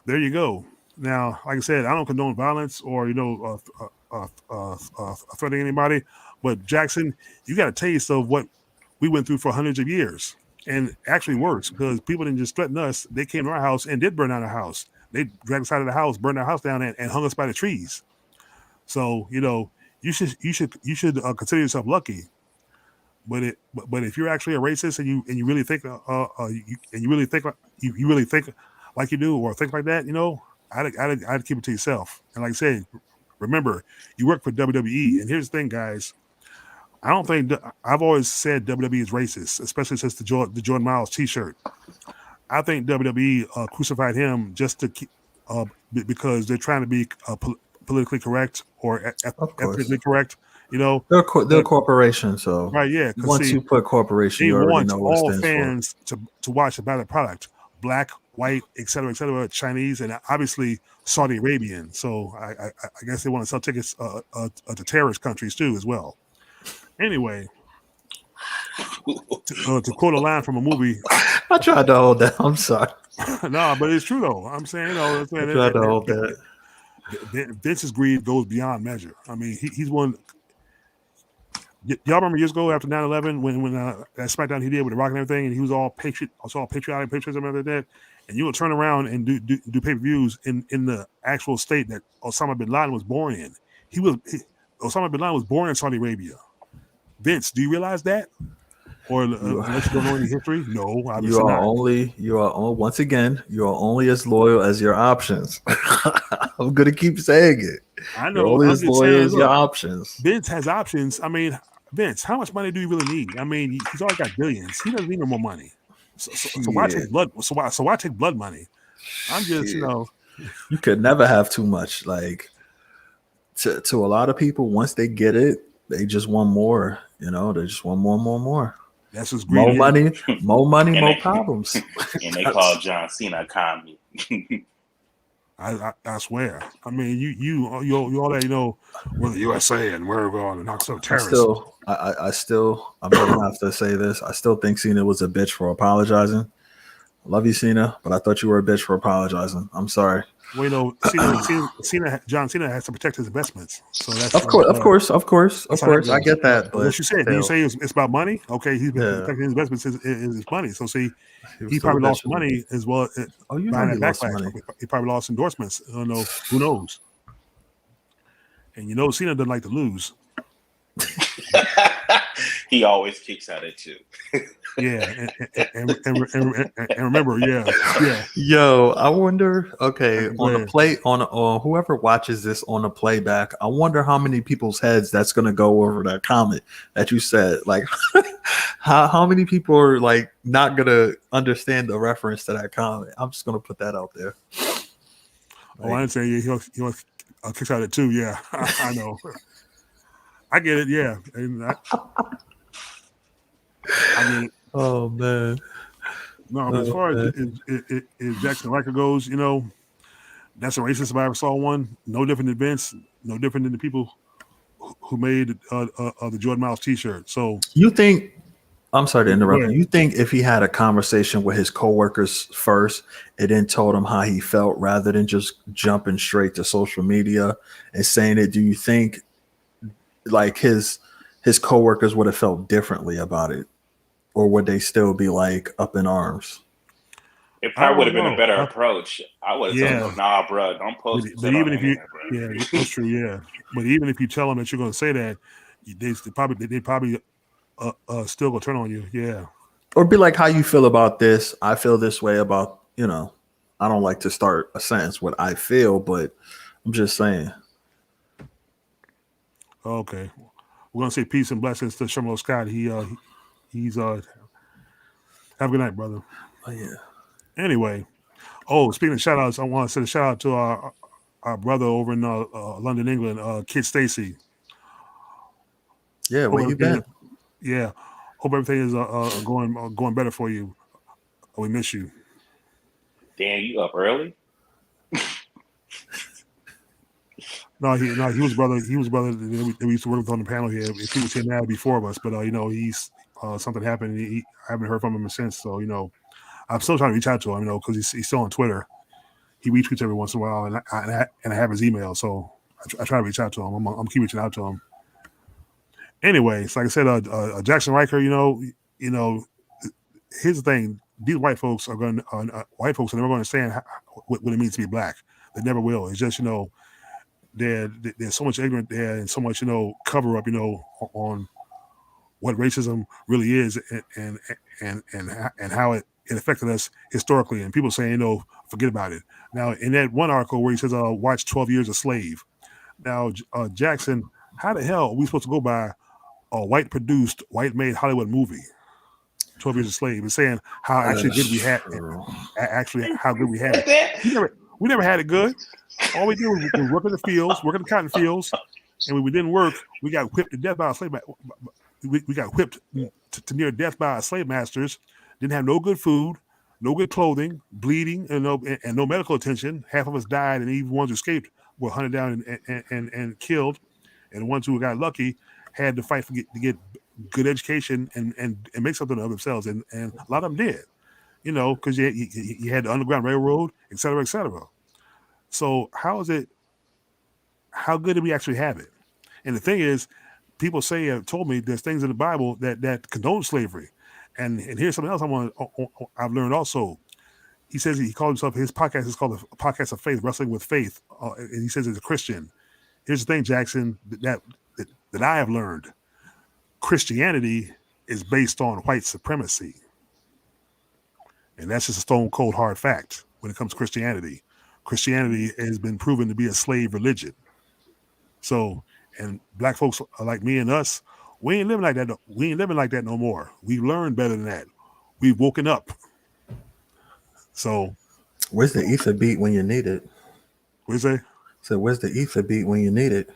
there you go. Now, like I said, I don't condone violence or, threatening anybody. But Jaxson, you got a taste of what we went through for hundreds of years. And actually worse because people didn't just threaten us. They came to our house and did burn down our house. They dragged us out of the house, burned our house down and hung us by the trees. So, you should consider yourself lucky. But if you're actually a racist and you really think you really think like you do or think like that, I'd keep it to yourself. And like I said, remember, you work for WWE. And here's the thing, guys. I don't think I've always said WWE is racist, especially since the Jordan Miles T-shirt. I think WWE crucified him just to keep because they're trying to be politically correct or ethnically correct. They're a corporation, so right, yeah. Once you put corporation, you already know what it stands for. All fans to watch about the product, black, white, etc., Chinese, and obviously Saudi Arabian. So I guess they want to sell tickets to terrorist countries too, as well. Anyway, to quote a line from a movie, I tried to hold that. I'm sorry. No, but it's true though. I'm saying, I tried to hold that. Vince's greed goes beyond measure. I mean, he's one. Y'all remember years ago after 9/11 when that SmackDown he did with the Rock and everything, and he was all patriotic, patriotism and everything like that. And you would turn around and do pay-per-views in the actual state that Osama bin Laden was born in. Osama bin Laden was born in Saudi Arabia. Vince, do you realize that? Or unless you don't know any history? No, obviously You are not. once again, you are only as loyal as your options. I'm gonna keep saying it. I You're know. only I'm as just loyal saying, as your look, options. Vince has options. I mean, Vince, how much money do you really need? I mean, he's already got billions. He doesn't need no more money. So why take Shit. blood? So why take blood money? I'm just, Shit. You could never have too much. Like to a lot of people, once they get it, they just want more. They just want more. that's just More greedy. money, And more they, problems. and they call John Cena a commie. I swear. I mean, you all that we're the USA and we're going to knock some terrorists. I'm gonna have to say this. I still think Cena was a bitch for apologizing. Love you, Cena, but I thought you were a bitch for apologizing. I'm sorry. Well, John Cena has to protect his investments. So that's Of course. that's how that I goes. get that, What but you said? Did you still, say it's about money? Okay, he's been yeah, protecting his investments is his money. So see, he was he still a probably lost bitch. money as well Oh, you know behind he that lost backlash. money. He probably lost endorsements. I don't know. Who knows? And Cena doesn't like to lose. He always kicks out at you. Yeah, and remember, yeah. Yo, I wonder. Okay, Go on the ahead. play on whoever watches this on the playback, I wonder how many people's heads that's gonna go over that comment that you said. Like, how many people are like not gonna understand the reference to that comment? I'm just gonna put that out there. Oh, I didn't say he was kicks out at 2. Yeah, I know. I get it. Yeah, and I get it. Oh man. No, but as far as Jaxson Ryker goes, that's a racist if I ever saw one. No different than Vince. No different than the people who made the Jordan Miles T-shirt. So You think? I'm sorry to go interrupt ahead. you. You think if he had a conversation with his coworkers first and then told him how he felt rather than just jumping straight to social media and saying it, do you think like his coworkers would have felt differently about it, or would they still be like up in arms? It I probably would don't have been a know. better approach. I would have told Yeah, him, nah, bro, don't post but shit on even the if you, internet, bro. yeah, that's true. Yeah, but even if you tell them that you're going to say that, they probably still gonna turn on you. Yeah. Or be like, how you feel about this? I feel this way about, I don't like to start a sentence with I feel, but I'm just saying. Okay. We're gonna say peace and blessings to Sherman Scott. He's have a good night, brother. Oh, yeah. Anyway, speaking of shout outs, I want to send a shout out to our brother over in London, England, Kid Stacy. Yeah, where you been? Yeah, hope everything is going better for you. We miss you. Damn, you up early? No, he was brother. He was brother that we used to work with on the panel here. If he was here now, before of us, but he's something happened. I haven't heard from him since. So I'm still trying to reach out to him. Because he's still on Twitter. He retweets every once in a while, and I have his email. So I try to reach out to him. I'm keep reaching out to him. Anyway, so like I said, Jaxson Ryker. Here's the thing: these white folks are never going to understand what it means to be black. They never will. It's just there's so much ignorance there and so much cover up on what racism really is and how it affected us historically. And people saying forget about it. Now in that one article where he says watch 12 Years a Slave. Now Jaxson, how the hell are we supposed to go by a white produced, white made Hollywood movie, 12 Years a Slave, and saying how actually good we had how good we had it. We never had it good. All we did was work in the fields, work in the cotton fields, and when we didn't work, we got whipped to death by our slave. We got whipped to near death by our slave masters. Didn't have no good food, no good clothing, bleeding, and no medical attention. Half of us died, and even ones who escaped were hunted down and killed. And the ones who got lucky had to fight to get good education and make something of themselves. And a lot of them did, because you had the Underground Railroad, et cetera, et cetera. So how good did we actually have it? And the thing is, people told me there's things in the Bible that condone slavery. And here's something else I've learned also. He says he called himself, his podcast is called the Podcast of Faith, Wrestling with Faith. And he says he's a Christian. Here's the thing, Jaxson, that I have learned. Christianity is based on white supremacy. And that's just a stone cold hard fact when it comes to Christianity. Christianity has been proven to be a slave religion. So, and black folks like me and us, we ain't living like that. We ain't living like that no more. We learned better than that. We've woken up. So, where's the ether beat when you need it? what do you say? So where's the ether beat when you need it?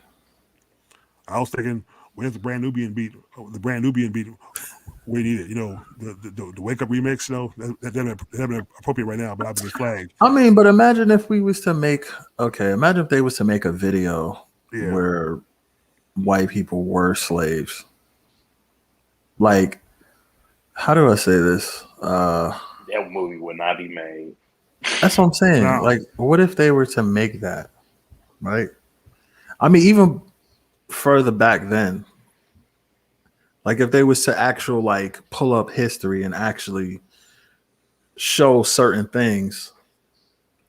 I was thinking, where's the brand Nubian beat? The brand Nubian beat, we need it. You know, the wake up remix. You know, that'd be appropriate right now, but I've been flagged. I mean, but imagine if we was to make imagine if they was to make a video where white people were slaves. Like, how do I say this? That movie would not be made. That's what I'm saying. No. Like, what if they were to make that? Right? I mean, even further back then, like if they was to actual like pull up history and actually show certain things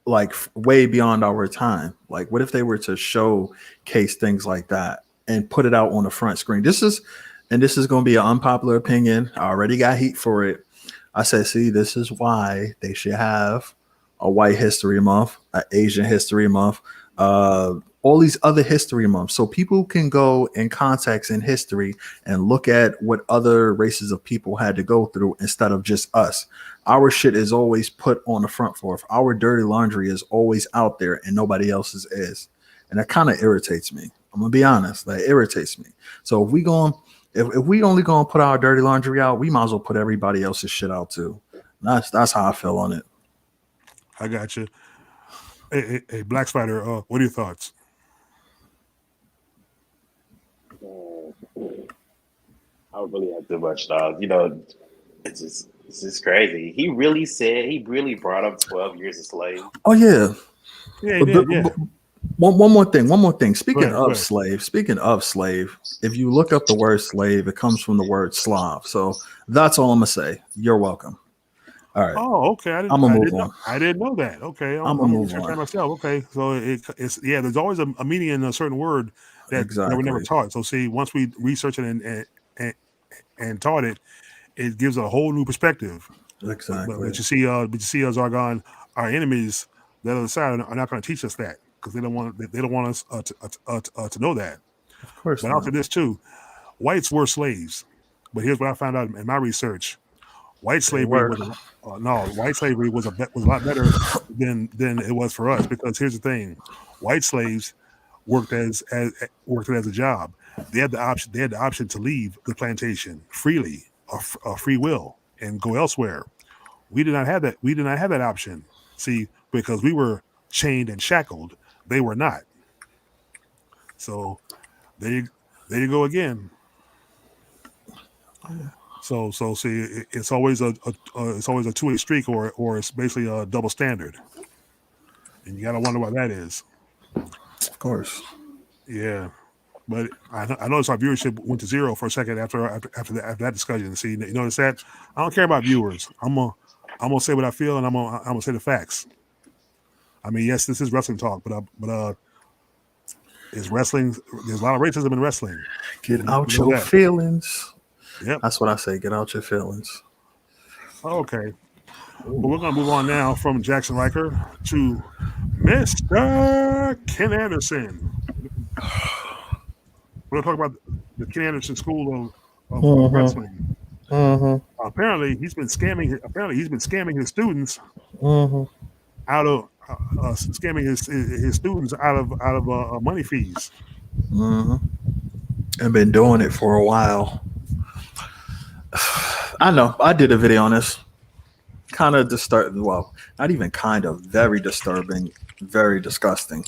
like way beyond our time. Like, what if they were to showcase things like that and put it out on the front screen? This is going to be an unpopular opinion. I already got heat for it. I said, see, this is why they should have a White History Month, an Asian History Month, all these other history months, so people can go in context in history and look at what other races of people had to go through instead of just us. Our shit is always put on the front floor. Our dirty laundry is always out there and nobody else's is. And that kind of irritates me. I'm gonna be honest, that irritates me. So if we only gonna put our dirty laundry out, we might as well put everybody else's shit out too. That's how I feel on it. I got you. Hey, Black Spider, what are your thoughts? I don't really have too much, dog. You know, it's just crazy. He really brought up 12 years of slave. Oh yeah. Yeah, he did, yeah. One more thing. Speaking Go ahead. slave, if you look up the word slave, it comes from the word Slav. So that's all I'm gonna say. You're welcome. All right. Oh, okay. I didn't know that. Okay, I'm gonna move on myself. Okay, so it's there's always a meaning in a certain word that we never taught. So see, once we research it and taught it, it gives a whole new perspective. Exactly. But you see us, Argon, our enemies, the other side are not going to teach us that because they don't want us to know that. Of course. But I'll say this too: whites were slaves. But here's what I found out in my research: white slavery was a lot better than it was for us, because here's the thing: white slaves worked it as a job. They had the option to leave the plantation freely, or free will, and go elsewhere. We did not have that. We did not have that option. See, because we were chained and shackled. They were not. So there you go again. So see, it's always a two-way streak, or it's basically a double standard, and you gotta wonder why that is. Of course. Yeah, but I noticed our viewership went to zero for a second after that discussion. See, you notice that? I don't care about viewers. I'm gonna say what I feel, and I'm gonna say the facts. I mean, yes, this is wrestling talk, but it's wrestling. There's a lot of racism in wrestling. Get out your feelings. Yep. That's what I say. Get out your feelings. Okay. Well, we're going to move on now from Jaxson Ryker to Mr. Ken Anderson. We're going to talk about the Ken Anderson School of Wrestling. Mm-hmm. Apparently, he's been scamming his students out of his students out of money fees. Mm-hmm. I've been doing it for a while. I know. I did a video on this. Kind of disturbing. Well, not even kind of. Very disturbing. Very disgusting.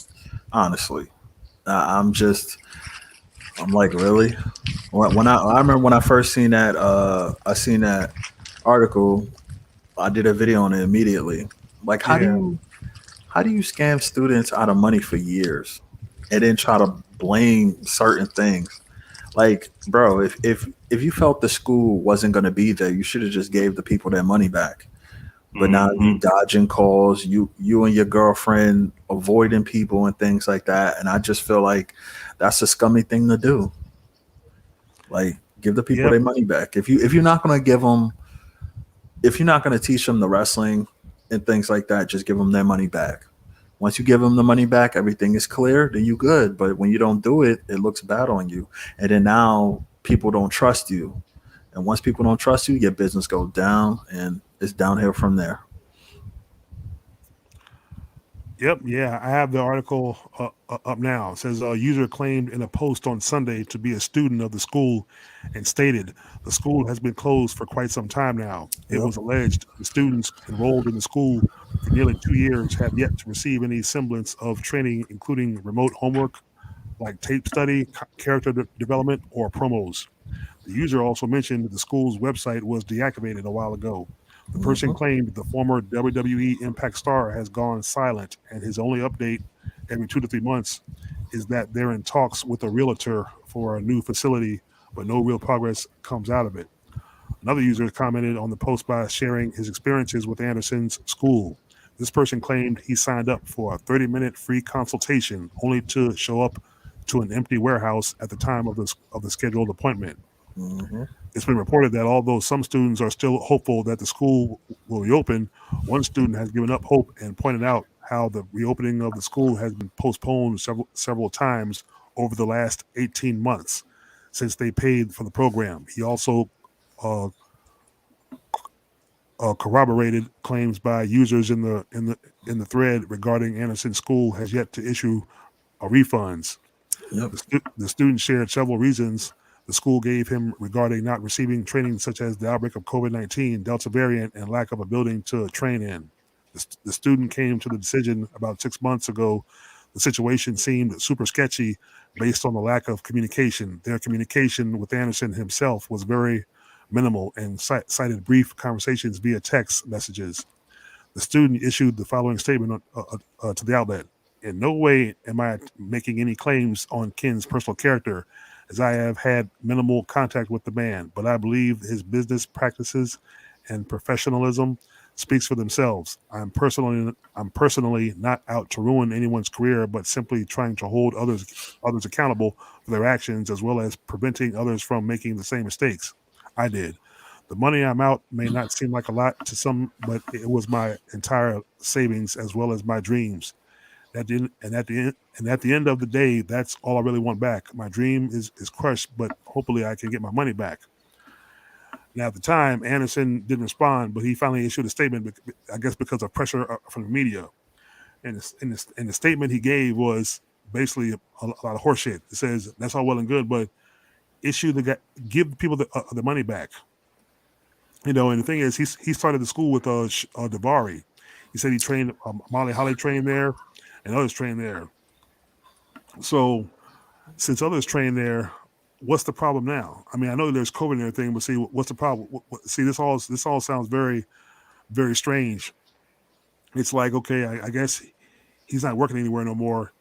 Honestly, I'm like, really? When I remember when I first seen that, I seen that article. I did a video on it immediately. Like, how do you scam students out of money for years and then try to blame certain things? Like, bro, if you felt the school wasn't going to be there, you should have just gave the people their money back. But now you dodging calls, you and your girlfriend avoiding people and things like that. And I just feel like that's a scummy thing to do. Like, Give the people Yep. their money back. If you're not going to give them, if you're not going to teach them the wrestling and things like that, just give them their money back. Once you give them the money back, everything is clear, then you good. But when you don't do it, it looks bad on you. And then now people don't trust you. And once people don't trust you, your business goes down and it's downhill from there. Yep. Yeah. I have the article up now. It says a user claimed in a post on Sunday to be a student of the school and stated the school has been closed for quite some time now. It Yep. was alleged the students enrolled in the school for nearly 2 years have yet to receive any semblance of training, including remote homework like tape study, character development, or promos. The user also mentioned that the school's website was deactivated a while ago. The person claimed the former WWE Impact star has gone silent, and his only update every 2 to 3 months is that they're in talks with a realtor for a new facility, but no real progress comes out of it. Another user commented on the post by sharing his experiences with Anderson's school. This person claimed he signed up for a 30-minute free consultation only to show up to an empty warehouse at the time of the scheduled appointment. It's been reported that although some students are still hopeful that the school will reopen, one student has given up hope and pointed out how the reopening of the school has been postponed several times over the last 18 months since they paid for the program. He also uh, corroborated claims by users in the thread regarding Anderson School has yet to issue refunds. Yep. The student shared several reasons the school gave him regarding not receiving training, such as the outbreak of COVID-19, Delta variant, and lack of a building to train in. The student came to the decision about 6 months ago. The situation seemed super sketchy based on the lack of communication. Their communication with Anderson himself was very minimal and cited brief conversations via text messages. The student issued the following statement to the outlet. In no way am I making any claims on Ken's personal character, as I have had minimal contact with the man, but I believe his business practices and professionalism speaks for themselves. I'm personally not out to ruin anyone's career, but simply trying to hold others accountable for their actions, as well as preventing others from making the same mistakes I did. The money I'm out may not seem like a lot to some, but it was my entire savings as well as my dreams. At the end of the day, that's all I really want back. My dream is crushed, but hopefully I can get my money back. Now, at the time, Anderson didn't respond, but he finally issued a statement, I guess because of pressure from the media. And the statement he gave was basically a lot of horseshit. It says, that's all well and good, but give people the money back. You know, and the thing is, he started the school with Davari. He said he trained Molly Holly trained there, and others trained there. So since others train there, what's the problem now? I mean, I know there's COVID and everything, but see, what's the problem? See, this all sounds very, very strange. It's like, okay, I guess he's not working anywhere no more.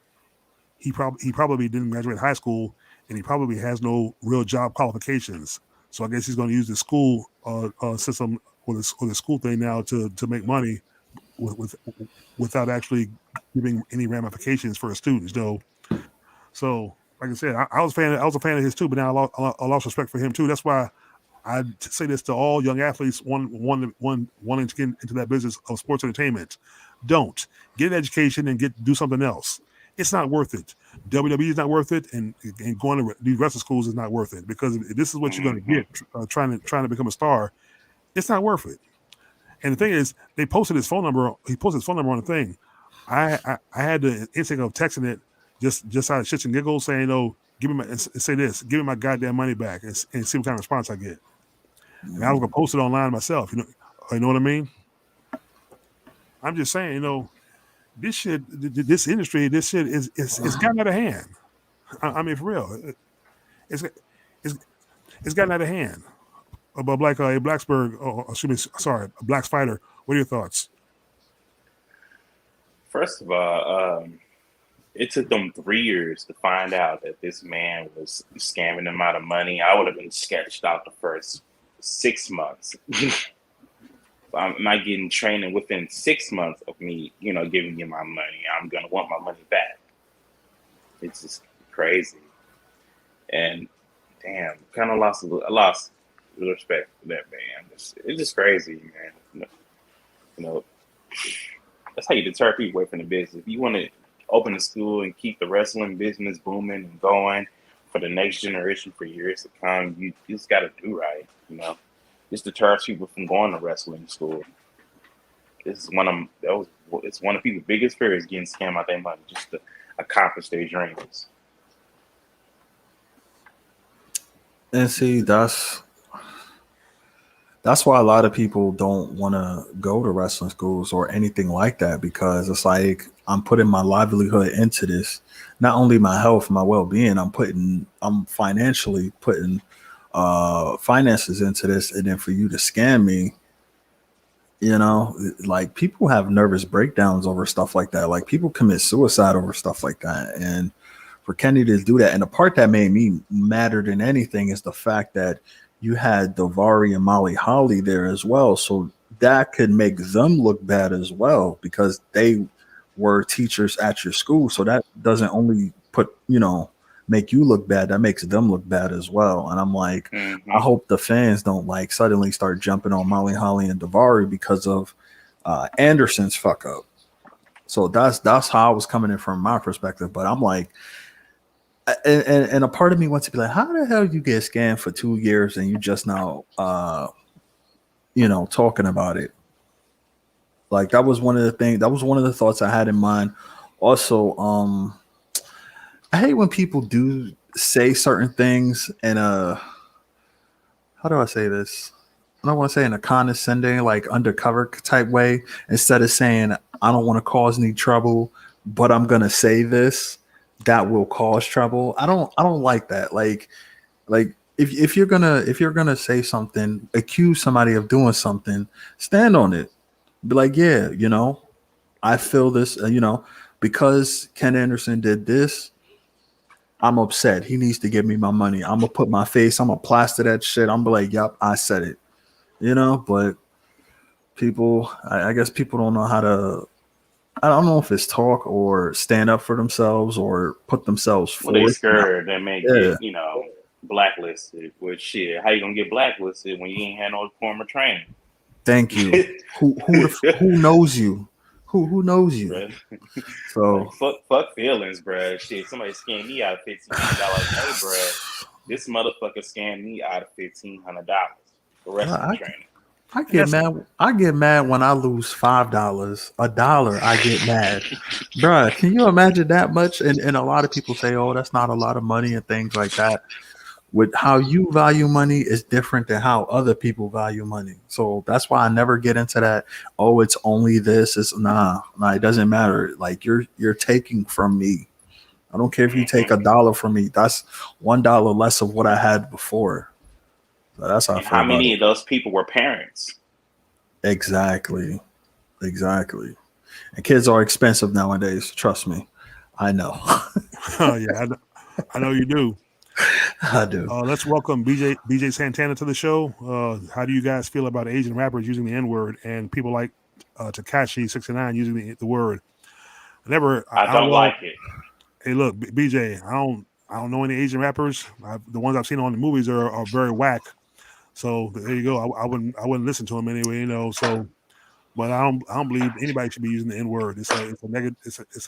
He probably didn't graduate high school, and he probably has no real job qualifications. So I guess he's going to use the school system or the school thing now to make money without actually giving any ramifications for his students. Though, so like I said, I was a fan of his too, but now I lost respect for him too. That's why I say this to all young athletes wanting to get into that business of sports entertainment. Don't get an education and do something else. It's not worth it. WWE is not worth it, and going to these wrestling schools is not worth it, because if this is what you're going to get trying to become a star, it's not worth it. And the thing is, they posted his phone number. He posted his phone number on the thing. I had the instinct of texting it just out of shits and giggles, saying, "Oh, give me give me my goddamn money back," and see what kind of response I get. And I was gonna post it online myself. You know what I mean? I'm just saying, this shit, this industry, this shit it's gotten out of hand. I mean, for real, it's it's gotten out of hand. But like a Blacksburg, a Black Spider. What are your thoughts? First of all, it took them 3 years to find out that this man was scamming them out of money. I would have been sketched out the first 6 months. I'm not getting training within 6 months of me, giving you my money. I'm going to want my money back. It's just crazy. And damn, kind of lost respect for that man. It's just crazy, man. You know, that's how you deter people away from the business. If you want to open a school and keep the wrestling business booming and going for the next generation for years to come, you just got to do right. This deters people from going to wrestling school. This is it's one of people's biggest fears, getting scammed out their money just to accomplish their dreams. And see, that's why a lot of people don't want to go to wrestling schools or anything like that, because it's like, I'm putting my livelihood into this, not only my health, my well-being. I'm financially putting finances into this, and then for you to scam me, like, people have nervous breakdowns over stuff like that. Like, people commit suicide over stuff like that, and for Kenny to do that, and the part that made me madder than anything is the fact that you had Davari and Molly Holly there as well. So that could make them look bad as well, because they were teachers at your school. So that doesn't only make you look bad, that makes them look bad as well. And I'm like, I hope the fans don't like suddenly start jumping on Molly Holly and Davari because of Anderson's fuck up. So that's how I was coming in from my perspective. But I'm like, and a part of me wants to be like, how the hell you get scammed for 2 years and you just now, talking about it? Like, that was one of the thoughts I had in mind. Also, I hate when people do say certain things in how do I say this? I don't want to say in a condescending, like, undercover type way, instead of saying, I don't want to cause any trouble, but I'm going to say this that will cause trouble. I don't like that. Like if you're gonna say something, accuse somebody of doing something, stand on it. Be like, yeah, I feel this, because Ken Anderson did this, I'm upset. He needs to give me my money. I'm gonna put my face, I'm gonna plaster that shit. I'm gonna be like, yep, I said it. But people, I guess people don't know how to, I don't know if it's talk or stand up for themselves or put themselves forward. Well, they scared they may get, blacklisted. Which shit, how you gonna get blacklisted when you ain't had no formal training? Thank you. who knows you? Who knows you? Bruh. So fuck feelings, bruh. Shit, somebody scammed me out of $1,500. Hey, bruh, this motherfucker scammed me out of $1,500 for wrestling training. I get mad when I lose $5, $1. I get mad, bruh. Can you imagine that much? And a lot of people say, "Oh, that's not a lot of money," and things like that. With how you value money is different than how other people value money. So that's why I never get into that. Oh, it's only this. It's nah. It doesn't matter. Like, you're taking from me. I don't care if you take $1 from me. That's $1 less of what I had before. So that's how I feel. How many of those people were parents? Exactly. And kids are expensive nowadays. Trust me. I know. Oh yeah, I know you do. I do. Let's welcome BJ Santana to the show. How do you guys feel about Asian rappers using the N-word and people like Tekashi 69 using the word? I don't like it. Hey, look, BJ, I don't know any Asian rappers. The ones I've seen on the movies are very whack. So there you go. I wouldn't listen to them anyway. So, but I don't believe anybody should be using the N-word. It's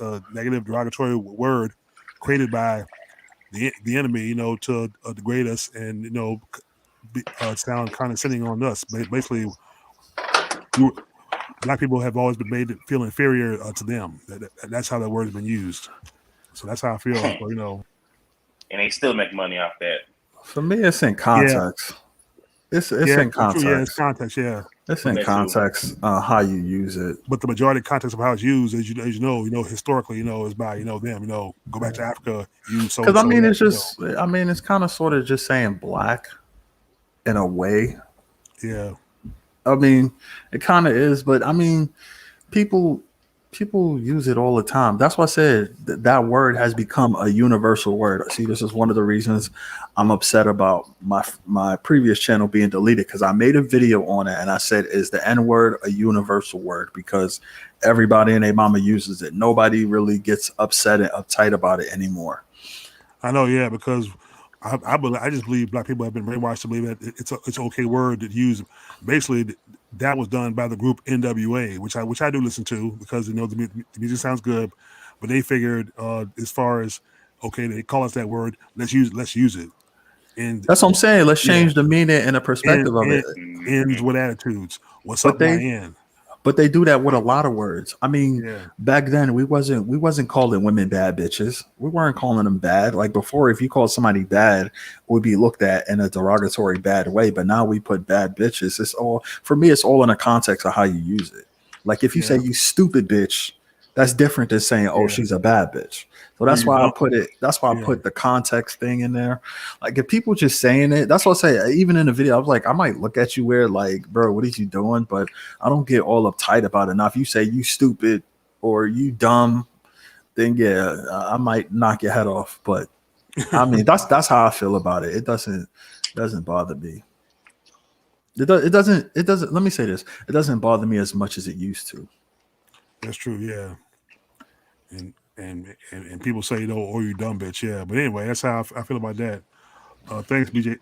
a negative derogatory word created by the enemy, to degrade us and sound condescending on us. Basically, black people have always been made to feel inferior to them. That's how that word has been used. So that's how I feel. So, and they still make money off that. For me, it's in context. Yeah. It's in context. Yeah, it's context. Yeah, it's in context how you use it. But the majority of context of how it's used, as you know, historically, is by them. Go back to Africa. Because I mean, it's just. I mean, it's kind of sort of just saying black in a way. Yeah. I mean, it kind of is, but I mean, people use it all the time. That's why I said that word has become a universal word. See, this is one of the reasons I'm upset about my previous channel being deleted, because I made a video on it and I said, is the N-word a universal word? Because everybody and their mama uses it. Nobody really gets upset and uptight about it anymore. I know, yeah, because I just believe black people have been brainwashed to believe that it's an okay word to use. Basically, that was done by the group NWA, which I do listen to because the music sounds good, but they figured as far as okay, they call us that word, let's use it, and That's what I'm saying. Let's yeah, change the meaning and the perspective of it. ends Mhm. with attitudes. What's But up, my they end? But they do that with a lot of words. I mean, Yeah, back then we wasn't calling women bad bitches. We weren't calling them bad. Like before, if you called somebody bad, it would be looked at in a derogatory bad way. But now we put bad bitches. It's all for me. It's all in the context of how you use it. Like if you say yeah, you stupid bitch, that's different than saying oh yeah. she's a bad bitch. So Or that's you why I don't. put it. That's why I Yeah, put the context thing in there. Like if people just saying it, that's what I say. Even in the video, I was like, I might look at you weird, like, bro, what is you doing? But I don't get all uptight about it. Now, if you say you stupid or you dumb, then yeah, I might knock your head off. But I mean, that's how I feel about it. It doesn't bother me. It doesn't. Let me say this: it doesn't bother me as much as it used to. that's true. Yeah, and people say oh you dumb bitch. Yeah, but anyway, that's how I feel about that. Thanks, BJ.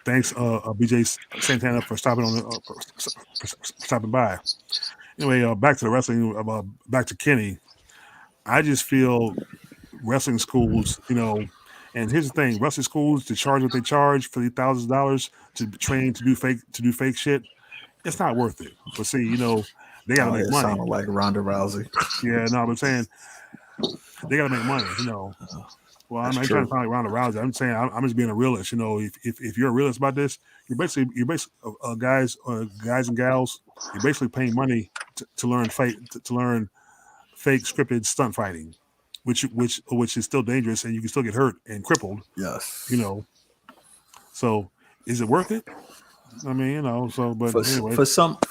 Thanks, BJ Santana for stopping on for stopping by. Anyway, back to the wrestling. Back to Kenny. I just feel wrestling schools, and here's the thing: wrestling schools to charge what they charge for the $1,000s to train to do fake shit. It's not worth it. But see, they got to Oh, make it money. sounded like Ronda Rousey. Yeah, no, I'm saying they got to make money. Well, That's I'm not trying true. to sound like Ronda Rousey. I'm saying I'm just being a realist. If you're a realist about this, you're basically guys and gals. You're basically paying money to learn to learn fake scripted stunt fighting, which is still dangerous and you can still get hurt and crippled. You Yes. know, so is it worth it? I mean, So, but anyway, For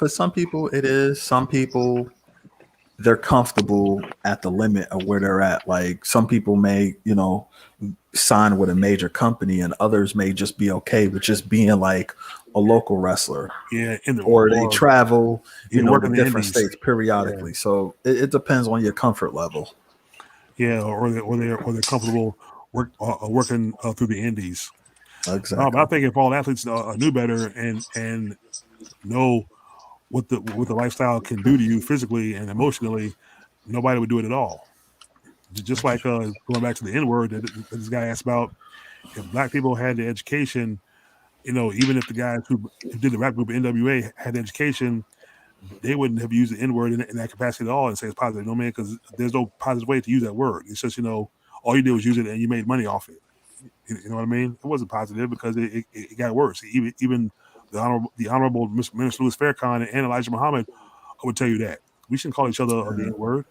some people it is. Some people they're comfortable at the limit of where they're at. Like some people may, sign with a major company, and others may just be okay with just being like a local wrestler, yeah, in the or they or travel, work to in the different indies. states Yeah, periodically. So it depends on your comfort level. yeah, or they're comfortable working through the indies. But I Exactly. think if all athletes knew better and know what the lifestyle can do to you physically and emotionally, nobody would do it at all. Just like going back to the N word that this guy asked about, if black people had the education, even if the guys who did the rap group NWA had the education, they wouldn't have used the N word in that capacity at all and say it's positive. No man, because there's no positive way to use that word. It's just all you did was use it and you made money off it. You know what I mean? It wasn't positive because it got worse. Even the honorable Minister Louis Farrakhan and Elijah Muhammad would tell you that we shouldn't call each other the N word.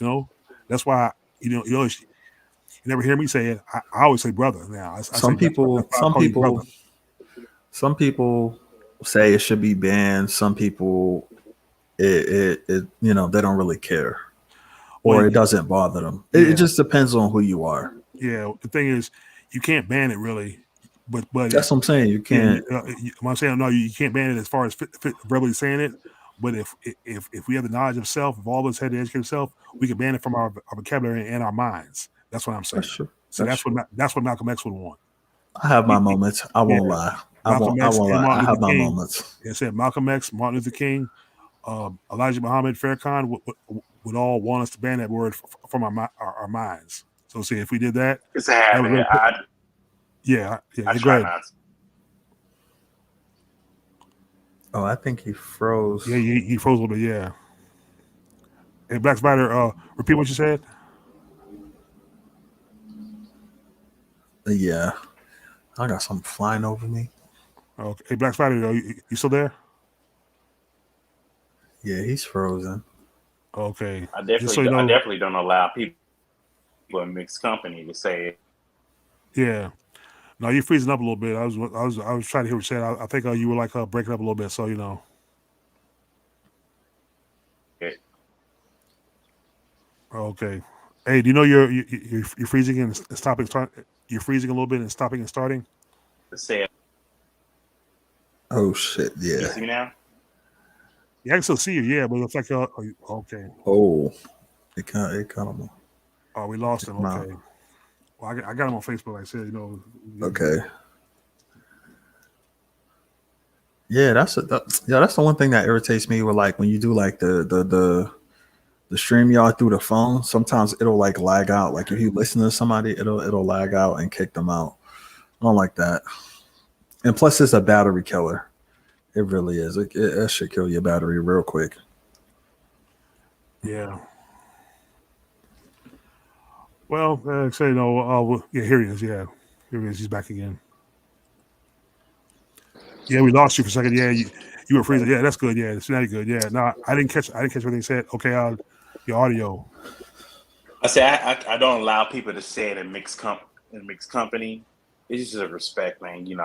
You know, that's why you never hear me say it. I always say brother. Now I say Some that's people, why I some call you brother. people, some people say it should be banned. Some people, they don't really care, Well, or it doesn't bother them. It yeah, just depends on who you are. yeah. The thing is, you can't ban it really, but That's what I'm saying. You yeah, can't. I'm saying no, you can't ban it as far as verbally saying it. But if we have the knowledge of self, if all of us had to educate self, we can ban it from our vocabulary and our minds. That's what I'm That's saying. true. So That's true. that's what Malcolm X would want. I have my He- moments. I yeah, won't lie. I Malcolm won't. I X won't and lie. I Martin have Luther my King. moments. It said Malcolm X, Martin Luther King, Elijah Muhammad, Farrakhan would all want us to ban that word from our minds. So see, if we did that, It's a that would habit. really put, I yeah. Go try ahead. not to. Oh, I think he froze. Yeah, he froze a little bit. Yeah. Hey, Black Spider, repeat what you said. Yeah, I got something flying over me. Okay. Hey, Black Spider, you still there? Yeah, he's frozen. Okay. I Just so definitely, you I know, definitely don't allow people in mixed company to say it. yeah. No, you're freezing up a little bit. I was trying to hear what you said. I think you were like breaking up a little bit. So you know. Okay. Hey, do you know you're freezing and stopping? You're freezing a little bit and stopping and starting. To say it. Oh shit! You Yeah. see me now? Yeah, I can still see you. Yeah, but it's like okay. Oh, it kind of Oh, we lost took him. him out. Okay. Well, I got him on Facebook. Like I said, Okay. Yeah, that's the one thing that irritates me with like when you do like the stream y'all through the phone. Sometimes it'll like lag out. Like if you listen to somebody, it'll lag out and kick them out. I don't like that. And plus, it's a battery killer. It really is. It should kill your battery real quick. Yeah. Well, say yeah, here he is. Yeah, here he is. He's back again. Yeah, we lost you for a second. Yeah, you were freezing. Yeah, that's good. Yeah, it's not good. Yeah, no, I didn't catch what they said. Okay, your audio. I say I don't allow people to say it in mixed company. It's just a respect thing,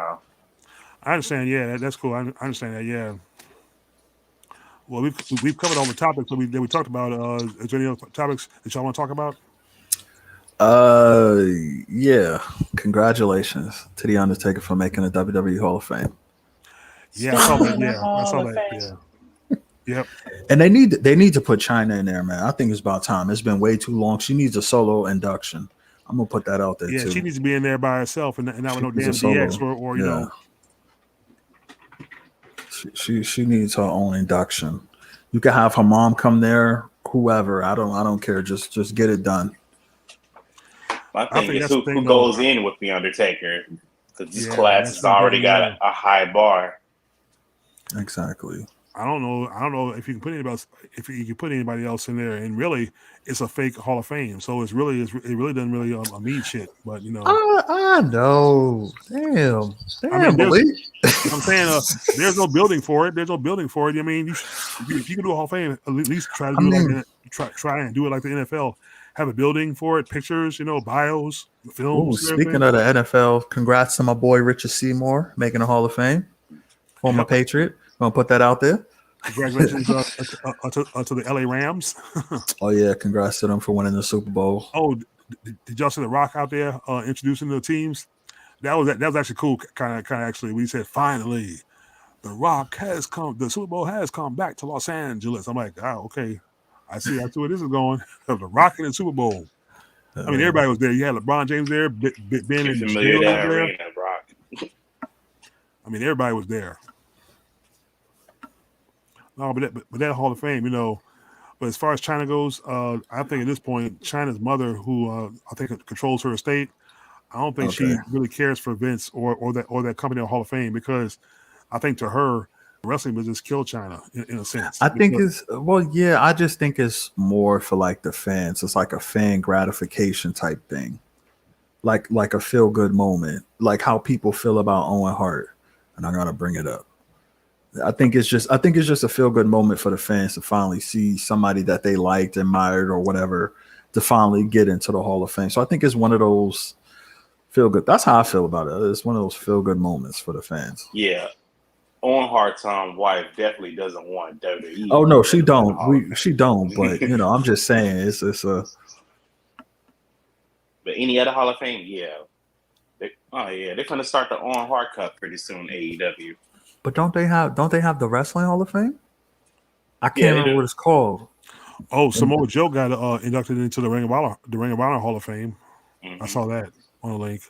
I understand. Yeah, that's cool. I understand that. Yeah. Well, we've covered all the topics that we talked about. Is there any other topics that y'all want to talk about? Yeah. Congratulations to the Undertaker for making the WWE Hall of Fame. Yeah, I saw that. Yeah, I saw that. Yeah. Yep. And they need to put China in there, man. I think it's about time. It's been way too long. She needs a solo induction. I'm gonna put that out there Yeah, too. she needs to be in there by herself and not with no damn DX or you know. She needs her own induction. You can have her mom come there, whoever. I don't care. Just get it done. My thing is who goes in with the Undertaker, because this class has already got a high bar. Exactly. I don't know if you can put anybody else in there, and really, it's a fake Hall of Fame. So it really doesn't really mean shit. But I know. Damn. I mean, I'm saying there's no building for it. There's no building for it. I mean, if you can do a Hall of Fame, at least try to do it try and do it like the NFL. Have a building for it, pictures, bios, films. Speaking of the NFL, congrats to my boy Richard Seymour making a Hall of Fame. Former Patriot. Gonna put that out there. Congratulations to the LA Rams. Oh yeah, congrats to them for winning the Super Bowl. Oh, did y'all see The Rock out there introducing the teams? That was actually cool. Kind of actually, we said finally, The Rock has come. The Super Bowl has come back to Los Angeles. I'm like, okay, I see where this is going. The Rock in the Super Bowl. I mean, everybody was there. You had LeBron James there, Ben and familiar that arena, Rock. I mean, everybody was there. No, but that Hall of Fame, But as far as China goes, I think at this point, China's mother, who I think controls her estate, I don't think she really cares for Vince or that company or Hall of Fame, because I think to her, wrestling business killed China in a sense. I just think it's more for like the fans. It's like a fan gratification type thing, like a feel good moment, like how people feel about Owen Hart, and I'm gonna bring it up. I think it's just a feel good moment for the fans to finally see somebody that they liked, admired, or whatever, to finally get into the Hall of Fame. So I think it's one of those feel good. That's how I feel about it. It's one of those feel good moments for the fans. Yeah, Owen Hart's wife definitely doesn't want WWE. Oh no, she don't. She don't. But I'm just saying, it's a. But any other Hall of Fame, yeah. They're gonna start the Owen Hart Cup pretty soon. AEW. But don't they have the Wrestling Hall of Fame? I can't remember what it's called. Oh, Samoa Joe got inducted into the Ring of Honor Hall of Fame. Mm-hmm. I saw that on the link.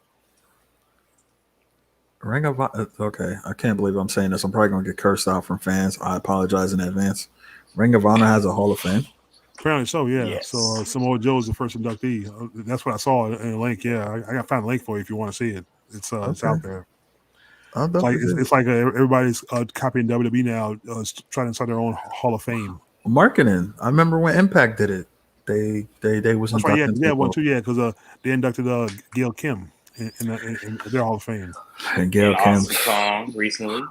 Ring of Honor. Okay, I can't believe I'm saying this. I'm probably gonna get cursed out from fans. I apologize in advance. Ring of Honor has a Hall of Fame. Apparently so, yeah. Yes. So Samoa Joe is the first inductee. That's what I saw in the link. Yeah, I got to find a link for you if you want to see it. It's out there. It's like everybody's copying WWE now, trying to start their own Hall of Fame. Marketing. I remember when Impact did it. They was inducted. Right, yeah, one too, yeah, because they inducted Gail Kim in their Hall of Fame. And Gail Kim song recently.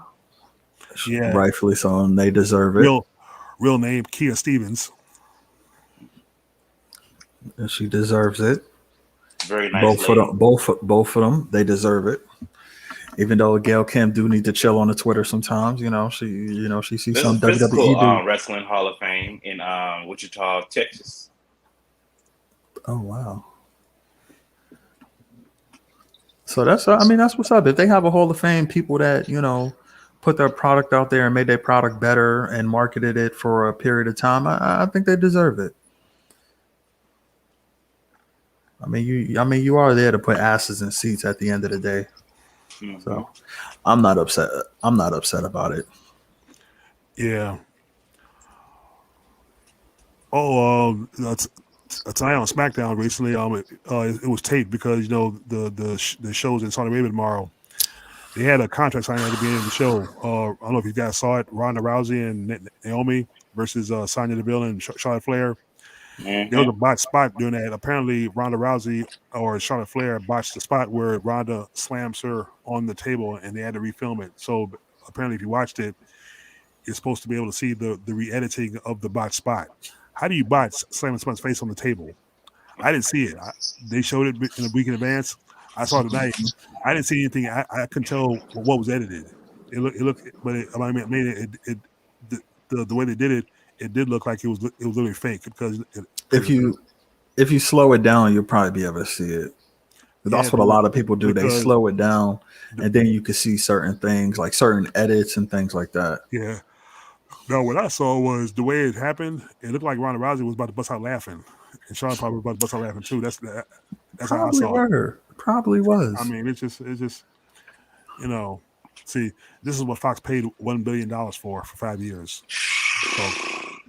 Yeah, rightfully so, and they deserve it. Real name Kia Stevens. And she deserves it. Very nice. Both of them, they deserve it. Even though Gail Kim do need to chill on the Twitter sometimes, she sees some WWE Wrestling Hall of Fame in Wichita, Texas. Oh wow! So that's what's up. If they have a Hall of Fame, people that put their product out there and made their product better and marketed it for a period of time, I think they deserve it. I mean, you are there to put asses in seats at the end of the day. Mhm. So I'm not upset. I'm not upset about it. Yeah. Oh, tonight on SmackDown recently, it was taped because you know the shows in Saudi Arabia tomorrow. They had a contract signing at the beginning of the show. I don't know if you guys saw it. Ronda Rousey and Naomi versus Sonya Deville and Charlotte Flair. There was a botched spot doing that. Apparently, Ronda Rousey or Charlotte Flair botched the spot where Ronda slams her on the table, and they had to refilm it. So apparently, if you watched it, you're supposed to be able to see the re-editing of the botched spot. How do you botch slamming someone's face on the table? I didn't see it. They showed it in a week in advance. I saw it tonight. I didn't see anything. I couldn't tell what was edited. It looked, but I mean, the way they did it, it did look like it was literally fake because If you slow it down, you'll probably be able to see it. That's what a lot of people do. They slow it down, and then you can see certain things, like certain edits and things like that. Yeah. No, what I saw was the way it happened. It looked like Ronda Rousey was about to bust out laughing, and Charlotte probably was about to bust out laughing too. That's how I saw it. Probably was. I mean, it's just you know. See, this is what Fox paid $1 billion for 5 years. So,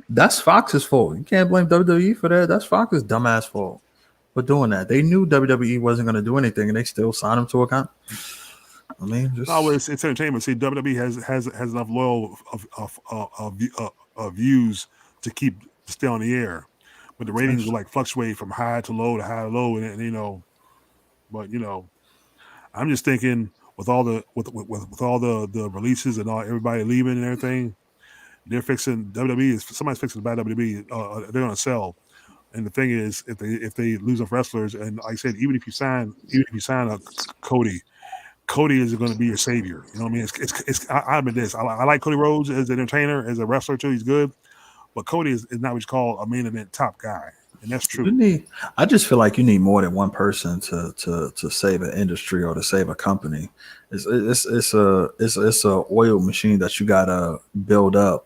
that's Fox's fault. You can't blame WWE for that. That's Fox's dumbass fault for doing that. They knew WWE wasn't going to do anything, and they still signed him to a contract. I mean, no, it's entertainment. See, WWE has enough loyal of views to stay on the air, but the ratings will like fluctuate from high to low, and you know. But you know, I'm just thinking with all the releases and all everybody leaving and everything, they're fixing WWE. Somebody's fixing to buy WWE. They're going to sell. And the thing is, if they lose enough wrestlers, and like I said, even if you sign a Cody is going to be your savior. You know what I mean? I admit this. I like Cody Rhodes as an entertainer, as a wrestler too. He's good, but Cody is not what you call a main event top guy, and that's true. I just feel like you need more than one person to save an industry or to save a company. It's a oil machine that you gotta build up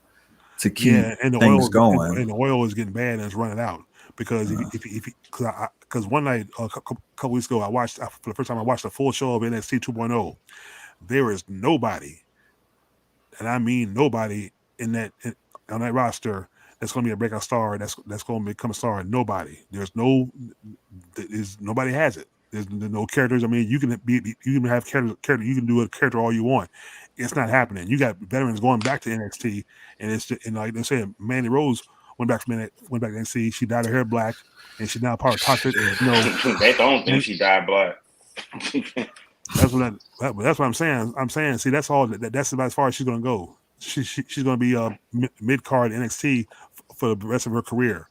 to keep things going. And the oil is getting bad and it's running out because because one night a couple weeks ago for the first time I watched a full show of NXT 2.0. There is nobody, and I mean nobody on that roster that's going to be a breakout star. That's going to become a star. Nobody. Nobody has it. There's no characters. I mean, you can have character. You can do a character all you want. It's not happening. You got veterans going back to NXT, and like they said, Mandy Rose went back to NXT. She dyed her hair black, and she's now part of Toxic. You know, they don't think she dyed black. That's what I'm saying. I'm saying, see, that's all. That's about as far as she's going to go. She's going to be mid card NXT for the rest of her career.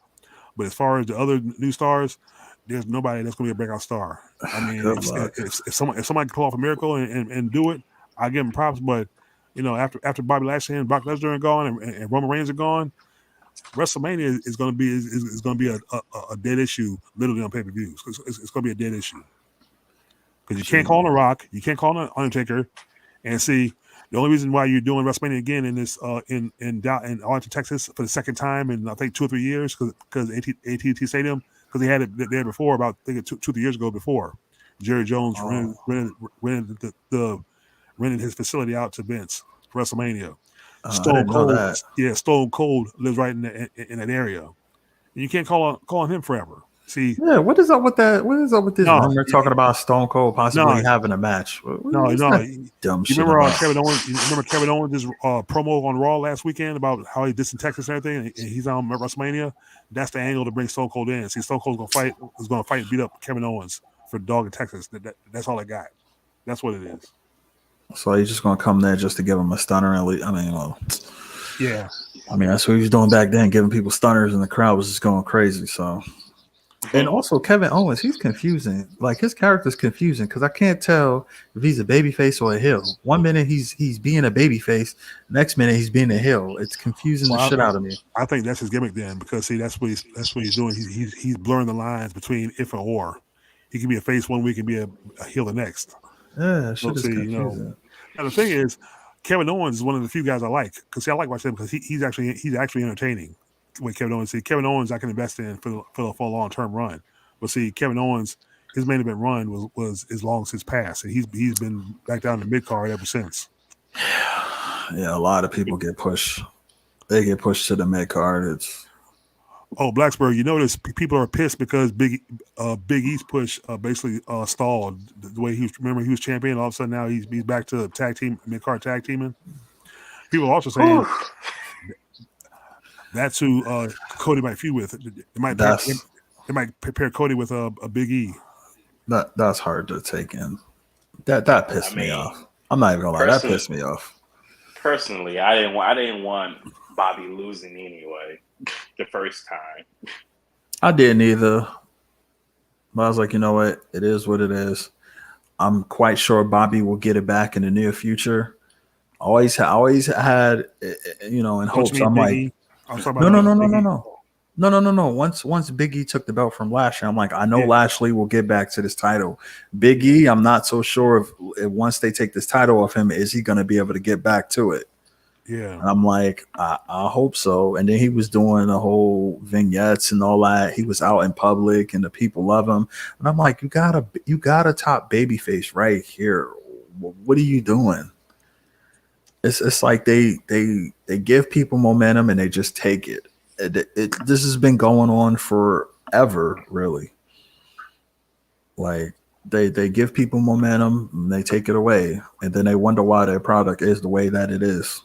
But as far as the other new stars, there's nobody that's going to be a breakout star. I mean, if somebody can pull off a miracle and do it, I give them props. But you know, after Bobby Lashley and Brock Lesnar are gone and Roman Reigns are gone, WrestleMania is going to be a dead issue literally on pay-per-views. It's going to be a dead issue because you can't call on The Rock, you can't call on Undertaker, and see. The only reason why you're doing WrestleMania again in this in Arlington, Texas for the second time in I think 2 or 3 years because AT&T Stadium because they had it there before about I think 2 or 3 years ago before Jerry Jones rented his facility out to Vince for WrestleMania. Stone Cold lives right in that area. And you can't call on him forever. See, what is up with that? What is up with this rumor talking about Stone Cold possibly having a match? Dumb shit. Remember Kevin Owens? You remember Kevin Owens' promo on Raw last weekend about how he dissed in Texas and everything, and he's on WrestleMania. That's the angle to bring Stone Cold in. See, Stone Cold's going to fight and beat up Kevin Owens for the dog in Texas. That's all I got. That's what it is. So he's just going to come there just to give him a stunner and leave. I mean, yeah. I mean, that's what he was doing back then, giving people stunners, and the crowd was just going crazy. So. And also Kevin Owens, he's confusing. Like his character's confusing because I can't tell if he's a babyface or a heel. One minute he's being a babyface, next minute he's being a heel. It's confusing the shit out of me. I think that's his gimmick then, because see that's what he's doing. He's blurring the lines between if and or. He can be a face one week and be a heel the next. Yeah, shit is confusing. Now the thing is, Kevin Owens is one of the few guys I like because I like watching him because he's actually entertaining. With Kevin Owens, I can invest in for a long term run. But see, Kevin Owens, his main event run was as long since past, and he's been back down to mid card ever since. Yeah, a lot of people get pushed. They get pushed to the mid card. It's Blacksburg, you notice people are pissed because Big East push basically stalled the way he was champion. All of a sudden now he's back to tag team mid card tag teaming. People are also saying that's who Cody might feud with. They might prepare Cody with a Big E. That's hard to take in. That pissed me off. I'm not even gonna lie. That pissed me off. Personally, I didn't want Bobby losing anyway the first time. I didn't either. But I was like, you know what? It is what it is. I'm quite sure Bobby will get it back in the near future. Always had, in hopes. I'm like, no. Once Big E took the belt from Lashley, I'm like, I know Lashley will get back to this title. Big E, I'm not so sure if once they take this title off him, is he going to be able to get back to it? Yeah. And I'm like, I hope so. And then he was doing the whole vignettes and all that. He was out in public and the people love him. And I'm like, you got a top babyface right here. What are you doing? It's like they give people momentum and they just take it. This has been going on forever, really. Like they give people momentum and they take it away, and then they wonder why their product is the way that it is.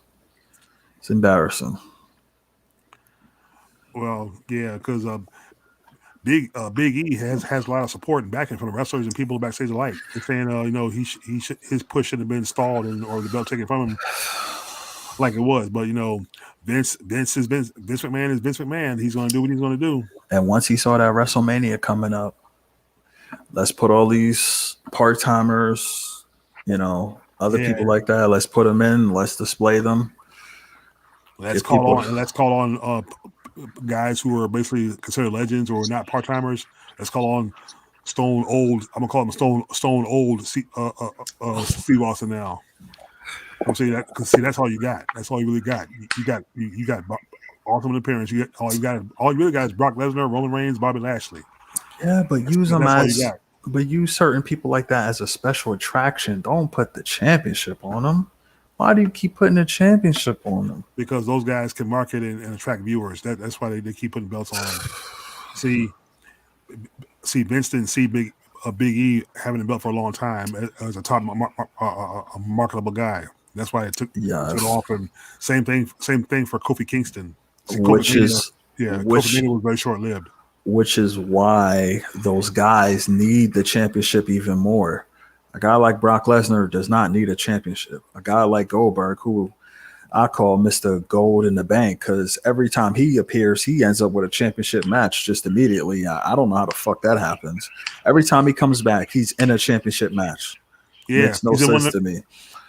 It's embarrassing. Well, yeah, because Big E has a lot of support and backing from the wrestlers and people backstage alike. They're saying, his push should have been stalled or the belt taken from him like it was. But Vince McMahon is Vince McMahon. He's going to do what he's going to do. And once he saw that WrestleMania coming up, let's put all these part timers, other people like that. Let's put them in. Let's display them. Let's call on guys who are basically considered legends or not part timers. Let's call on Stone Old. I'm gonna call him Stone Old Steve Austin now. I'm saying that because that's all you got. That's all you really got. You got ultimate appearance. All you really got is Brock Lesnar, Roman Reigns, Bobby Lashley. Yeah, but use certain people like that as a special attraction. Don't put the championship on them. Why do you keep putting the championship on them? Because those guys can market and attract viewers. That's why they keep putting belts on them. See, Vince didn't see Big E having a belt for a long time as a top a marketable guy. That's why it took it off. And same thing for Kofi Kingston. Kofi was very short lived. Which is why those guys need the championship even more. A guy like Brock Lesnar does not need a championship. A guy like Goldberg, who I call Mr. Gold in the Bank, because every time he appears, he ends up with a championship match just immediately. I don't know how the fuck that happens. Every time he comes back, he's in a championship match. Yeah, makes no sense to me.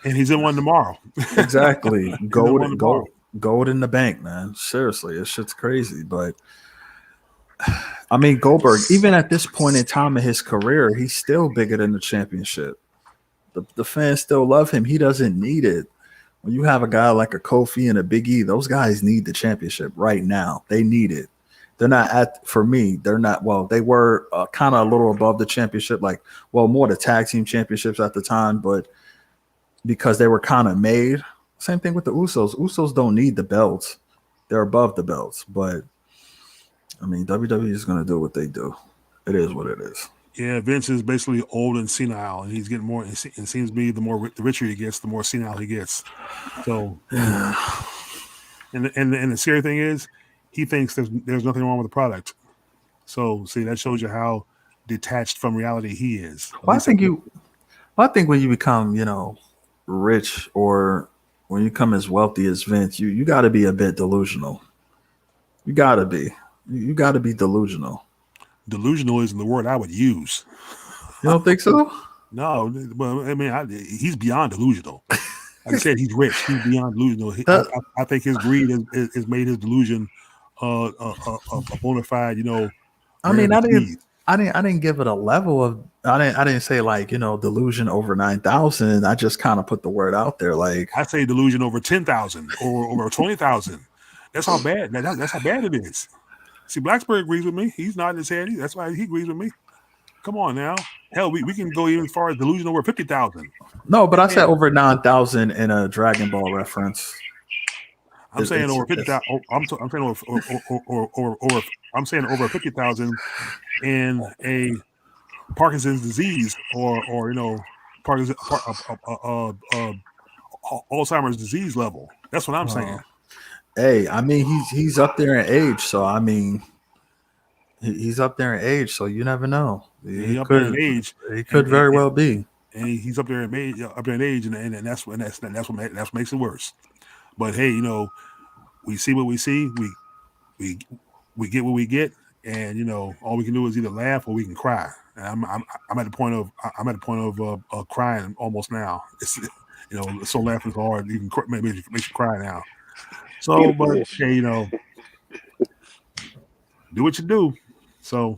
And he's in one tomorrow. Exactly. Gold in the Bank, man. Seriously, this shit's crazy. But I mean, Goldberg, even at this point in time in his career, he's still bigger than the championship. The fans still love him. He doesn't need it. When you have a guy like a Kofi and a Big E, those guys need the championship right now. They need it. They're not they were kind of a little above the championship, more the tag team championships at the time, but because they were kind of made. Same thing with the Usos. Usos don't need the belts. They're above the belts, but I mean, WWE is going to do what they do. It is what it is. Yeah, Vince is basically old and senile, and he's getting more. It seems to be the richer he gets, the more senile he gets. So, and the scary thing is, he thinks there's nothing wrong with the product. So, see, that shows you how detached from reality he is. Well, I think when you become, rich or when you come as wealthy as Vince, you got to be a bit delusional. You got to be. You got to be delusional. Delusional isn't the word I would use. You don't think so? No, but I mean, he's beyond delusional. Like I said, he's rich. He's beyond delusional. I think his greed has made his delusion a bona fide. I mean, I didn't give it a level of. I didn't say delusion over 9,000. I just kind of put the word out there. Like I say delusion over 10,000 or over 20,000. That's how bad. That's how bad it is. See, Blacksburg agrees with me. He's nodding his head. That's why he agrees with me. Come on now. Hell, we can go even as far as delusion over 50,000. No, but I said over 9,000 in a Dragon Ball reference. I'm saying over 50,000. I'm saying over. I'm saying over 50,000 in a Parkinson's disease or Parkinson's Alzheimer's disease level. That's what I'm saying. Hey, I mean he's up there in age, so I mean he's up there in age, so you never know. He up there in age. He could very well be. And he's up there in age, and that's what makes it worse. But hey, we see what we see. We get what we get, and all we can do is either laugh or we can cry. And I'm at the point of crying almost now. It's so laughing so hard you can maybe it makes you cry now. So, but hey, do what you do. So,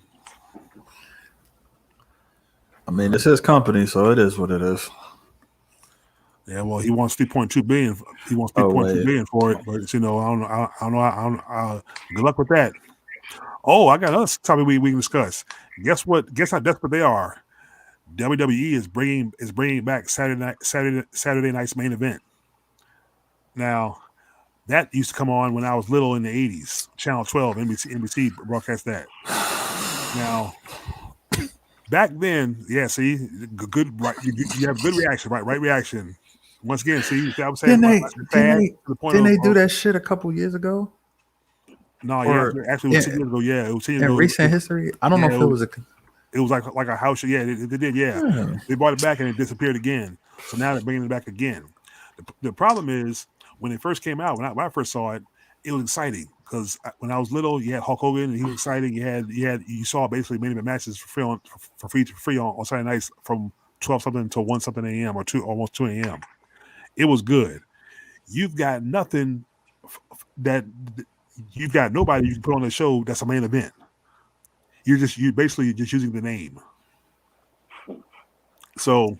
I mean, it's his company, so it is what it is. Yeah, well, he wants 3.2 billion. He wants 3.2 billion for it, but I don't know. Good luck with that. Oh, I got us topic we can discuss. Guess what? Guess how desperate they are. WWE is bringing back Saturday night's main event. Now, that used to come on when I was little in the 80s. Channel 12, NBC broadcast that. Now, back then, yeah, see, good, right? You have good reaction, right reaction. Once again, see, I was saying, didn't they do that shit a couple years ago? No, actually, it was 10 years ago. Yeah, it was 10 years ago. In recent history, I don't know if it was a. It was like a house show. Yeah, they did. Yeah, they brought it back and it disappeared again. So now they're bringing it back again. The problem is when it first came out, when I first saw it, it was exciting because when I was little, you had Hulk Hogan and he was exciting. You saw basically main event matches for free on Saturday nights from 12 something to 1 something a.m. or almost 2 a.m. It was good. You've got nothing you've got nobody you can put on the show that's a main event. You're basically just using the name. So,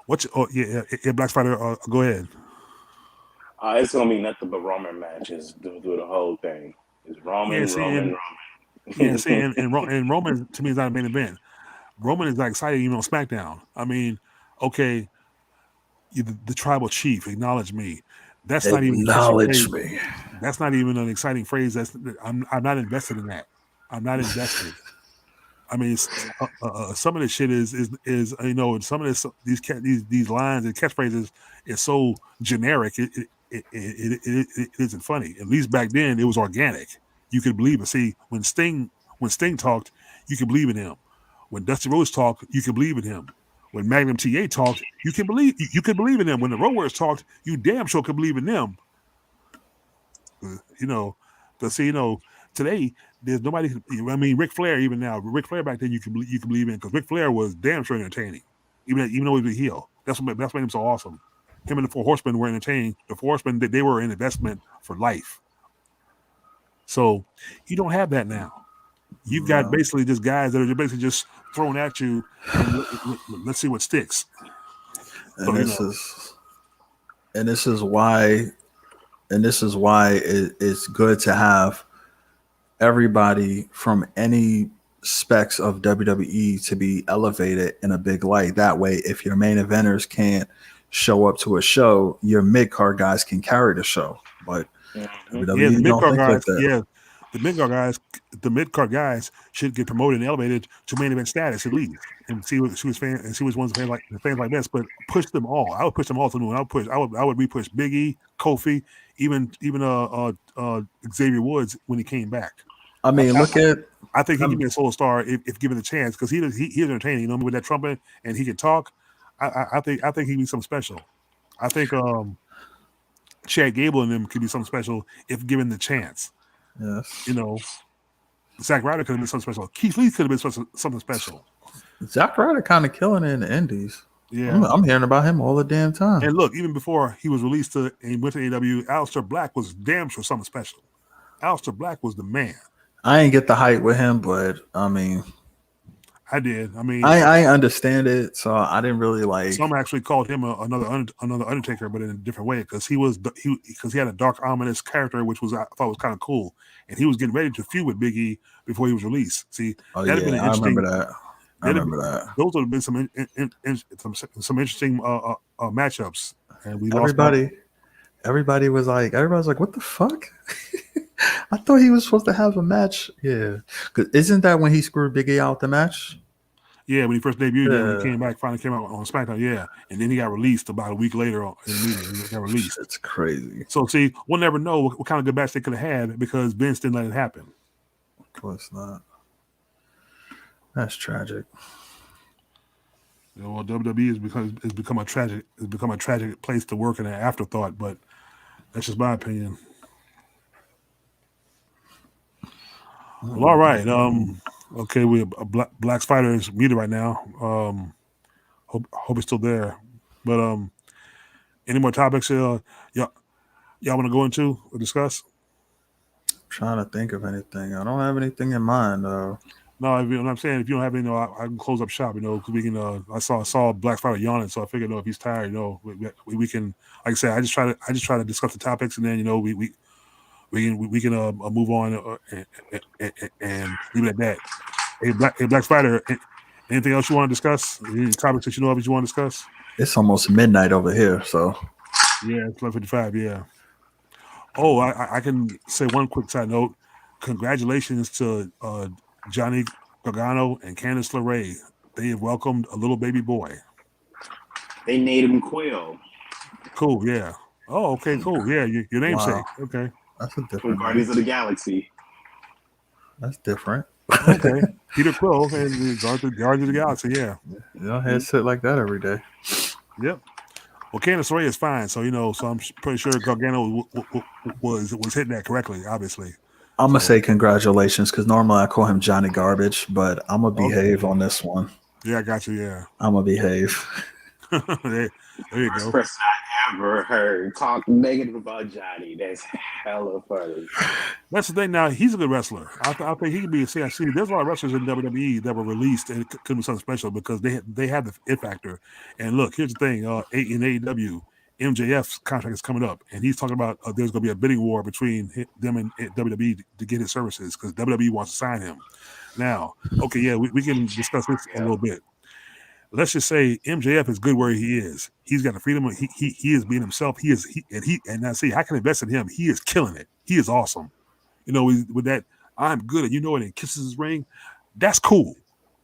Black Spider, go ahead. It's gonna be nothing but Roman matches through the whole thing. It's Roman. Yeah, see, and Roman to me is not a main event. Roman is like exciting even on SmackDown. I mean, okay, the tribal chief, acknowledge me. That's not even me. That's not even an exciting phrase. I'm not invested in that. I'm not invested. I mean, some of this shit is some of these lines and catchphrases is so generic. It isn't funny. At least back then, it was organic. You could believe it. See, when Sting talked, you could believe in him. When Dusty Rhodes talked, you could believe in him. When Magnum TA talked, you could believe in them. When the Road Warriors talked, you damn sure could believe in them. Today there's nobody. I mean, Ric Flair even now. Ric Flair back then you can believe in because Ric Flair was damn sure entertaining, even though he was a heel. That's what made him so awesome. Him and the Four Horsemen were entertaining. The Four Horsemen they were an investment for life. So you don't have that now. You've got basically just guys that are basically just thrown at you. And let's see what sticks. And this is why it's good to have everybody from any specs of WWE to be elevated in a big light. That way, if your main eventers can't show up to a show, your mid-card guys can carry the show. But WWE don't think like that. Yeah, the mid-card guys should get promoted and elevated to main event status at least, and see which ones fans like this. But push them all. I would push them all to the moon. I would repush Big E, Kofi, even Xavier Woods when he came back. I mean, I think he can be a solo star if given the chance because he's entertaining. With that trumpet and he can talk. I think he'd be something special. I think Chad Gable and them could be something special if given the chance. Yes. Zack Ryder could have been something special. Keith Lee could have been something special. Zack Ryder kind of killing it in the Indies. Yeah, I'm hearing about him all the damn time. And look, even before he was released and went to AEW, Aleister Black was damn sure something special. Aleister Black was the man. I ain't get the hype with him, but I mean, I did. I mean, I understand it, so I didn't really like. some actually called him another Undertaker, but in a different way because he had a dark, ominous character, which I thought was kind of cool, and he was getting ready to feud with Big E before he was released. See, Oh that'd have been yeah, an interesting. I remember that. Those would have been some interesting matchups, and we lost. Everybody was like, what the fuck? I thought he was supposed to have a match. Yeah, because isn't that when he screwed Big E out the match? Yeah, when he first debuted, then when he finally came out on SmackDown, yeah. And then he got released about a week later in the meeting. He got released. It's crazy. So, see, we'll never know what kind of good match they could have had because Vince didn't let it happen. Of course not. That's tragic. You know, well, WWE has become a tragic place to work in an afterthought, but that's just my opinion. Well, all right. Okay, we Black Spider is muted right now. Hope he's still there. But any more topics y'all want to go into or discuss? I'm trying to think of anything. I don't have anything in mind though. No, if you know what I'm saying, if you don't have any, I can close up shop. You know, because we can. I saw Black Spider yawning, so I figured, if he's tired, we can. Like I said, I just try to discuss the topics, and then we can move on and leave it at that. Hey, Black Spider, anything else you want to discuss? Any topics that you know of that you want to discuss? It's almost midnight over here, so. Yeah, it's 11:55. Yeah. Oh, I can say one quick side note. Congratulations to Johnny Gargano and Candice LeRae. They have welcomed a little baby boy. They named him Quill. Cool. Yeah. Oh, okay. Cool. Yeah, your namesake. Wow. Okay. That's a different. From Guardians of the Galaxy. That's different. Okay. Peter Quill and Guardians of the Galaxy. Yeah. You don't have to sit like that every day. Yep. Well, Candice LeRae is fine, so so I'm pretty sure Gargano was hitting that correctly. Obviously. I'm gonna say congratulations because normally I call him Johnny Garbage, but I'm gonna behave on this one. Yeah, I got you. Yeah. I'm gonna behave. There you go. First person I ever heard talk negative about Johnny. That's hella funny. That's the thing. Now he's a good wrestler. I think he could be a CIC. There's a lot of wrestlers in WWE that were released and it could be something special because they have the it factor. And look, here's the thing. In AEW, MJF's contract is coming up, and he's talking about there's going to be a bidding war between them and WWE to get his services because WWE wants to sign him. Now, okay, yeah, we can discuss this a little bit. Let's just say MJF is good where he is. He's got the freedom. He is being himself. And now see, I can invest in him. He is killing it. He is awesome. With that, I'm good, and and kisses his ring. That's cool.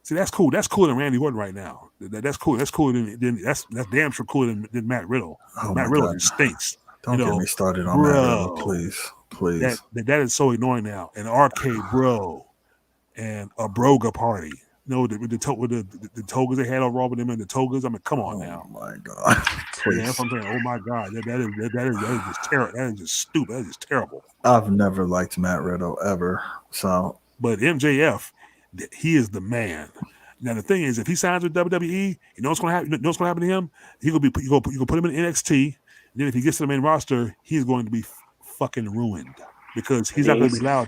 See, that's cool. That's cooler than Randy Orton right now. That's cool. That's cooler than that's damn sure cooler than Matt Riddle. Oh Matt Riddle stinks. Don't get me started on Matt Riddle, please. That is so annoying now. An arcade bro and a broga party. With the togas they had on Raw with them and the togas. I mean, come on now. Oh my God. Yeah, that's what I'm saying. Oh my God. That is just terrible. That is just stupid. That is just terrible. I've never liked Matt Riddle ever. So, but MJF, he is the man. Now the thing is, if he signs with WWE, you know what's going to happen. You know what's going to happen to him? You go put him in NXT. And then if he gets to the main roster, he's going to be fucking ruined because he's not going to be allowed.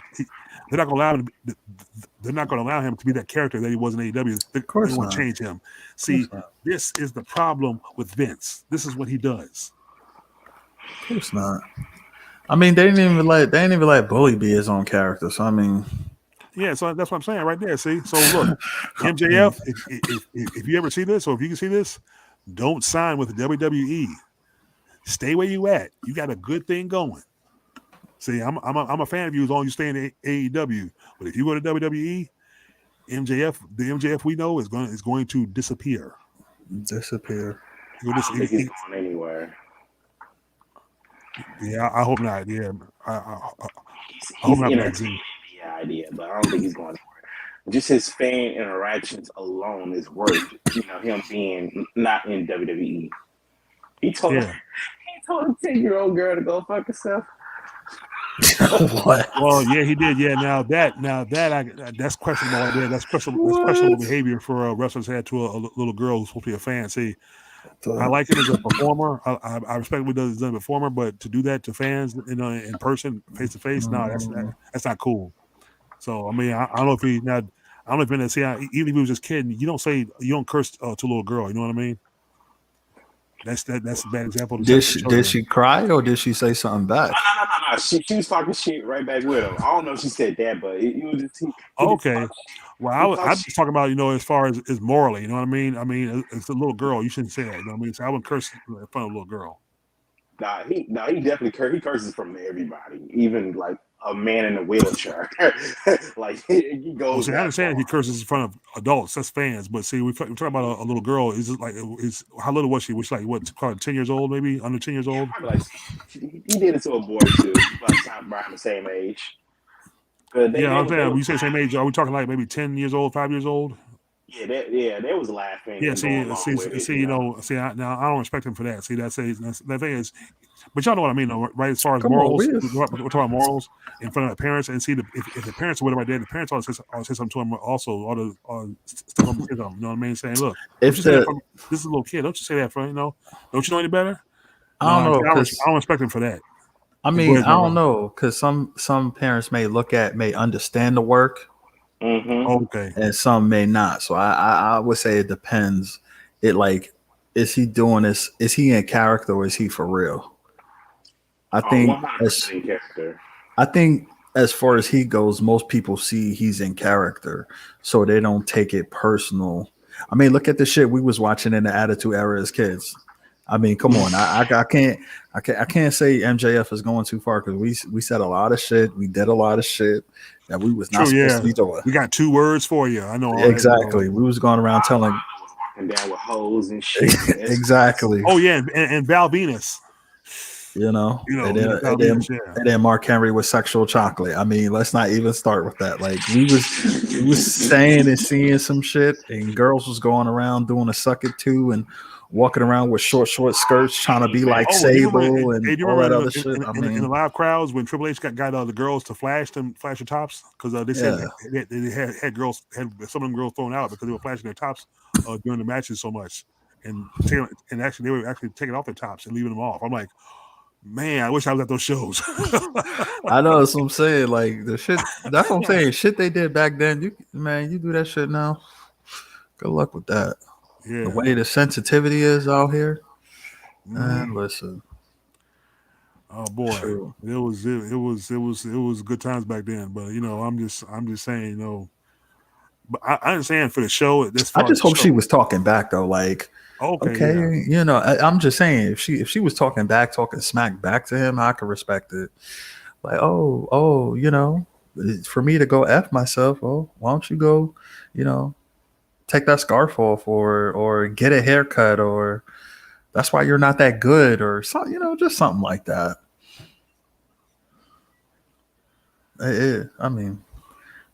They're not going to allow him to be that character that he was in AEW. They want to change him. See, this is the problem with Vince. This is what he does. Of course not. I mean, they didn't even let Bully be his own character. So I mean, yeah. So that's what I'm saying right there. See, so look, MJF. If you ever see this, or if you can see this, don't sign with the WWE. Stay where you at. You got a good thing going. See, I'm a fan of you as long as you stay in AEW. But if you go to WWE, the MJF we know is going to disappear. Disappear. I don't think he's going anywhere. Yeah, I hope not. Yeah, I hope not. The idea, but I don't think he's going anywhere. Just his fan interactions alone is worth him being not in WWE. He told a 10-year-old girl to go fuck herself. What? Well, yeah, he did. Yeah, that's questionable. Yeah, that's questionable behavior for wrestlers had to a little girl who's supposed to be a fan. See, I like him as a performer. I respect what he does as a performer, but to do that to fans, in person, face to face, no, that's not cool. So I mean, I don't know if he now. I'm not even see. Even if he was just kidding, you don't curse to a little girl. You know what I mean? That's a bad example. Did she cry or did she say something back? No. She was talking shit right back with him. I don't know if she said that, but it was just he Okay. Well, I'm shit. just talking about, as far as morally, you know what I mean? I mean, it's a little girl. You shouldn't say that. You know what I mean? So I wouldn't curse in front of a little girl. He definitely he curses from everybody, even like a man in a wheelchair. Like he goes. See, I understand if he curses in front of adults, that's fans. But see, we're talking about a little girl. Is it like how little was she? Was she like what? Probably 10 years old, maybe under 10 years old. Like he did it to a boy too. About around the same age. I'm saying when you say same age, are we talking like maybe 10 years old, 5 years old? Yeah, they was laughing. Yeah, and see, going along with it, now I don't respect him for that. See, that thing is, but y'all know what I mean, though, right? As far as Come on, morals, we're we're talking about morals in front of the parents, and see, if the parents or whatever I did, the parents always say something to him, also, step up and say something. You know what I mean? Saying, look, don't you say that from, this is a little kid. Don't you say that from, don't you know any better? I don't know. I don't respect him for that. I mean, I don't know, because some parents may understand the work. Mm-hmm. Okay. And some may not. So I would say it depends. Is he doing this? Is he in character or is he for real? I think 100% character. I think as far as he goes, most people see he's in character, so they don't take it personal. I mean, look at the shit we was watching in the Attitude Era as kids. I mean, come on. I can't say MJF is going too far because we said a lot of shit. We did a lot of shit that we was not supposed to be doing. We got 2 words for you. I know. Exactly. We was going around telling. Walking down with hoes and shit. Exactly. Oh yeah, and Val Venus. And then Mark Henry with sexual chocolate. I mean, let's not even start with that. Like we was saying and seeing some shit, and girls was going around doing a suck it too, and walking around with short skirts, trying to be like Sable and all that other shit. In the live crowds when Triple H got the girls to flash their tops because they said they had girls had some of them girls thrown out because they were flashing their tops during the matches so much, and actually they were actually taking off their tops and leaving them off. I'm like, man, I wish I was at those shows. I know that's what I'm saying. Like the shit. That's what I'm saying. Shit they did back then. You do that shit now. Good luck with that. Yeah. The way the sensitivity is out here. Listen. Oh boy, true. It was good times back then. But I'm just saying, But I understand for the show. I just hope she was talking back though. Like, okay, yeah. I'm just saying if she was talking smack back to him, I could respect it. Like, for me to go F myself, why don't you go, take that scarf off or get a haircut or that's why you're not that good or something, just something like that. I mean,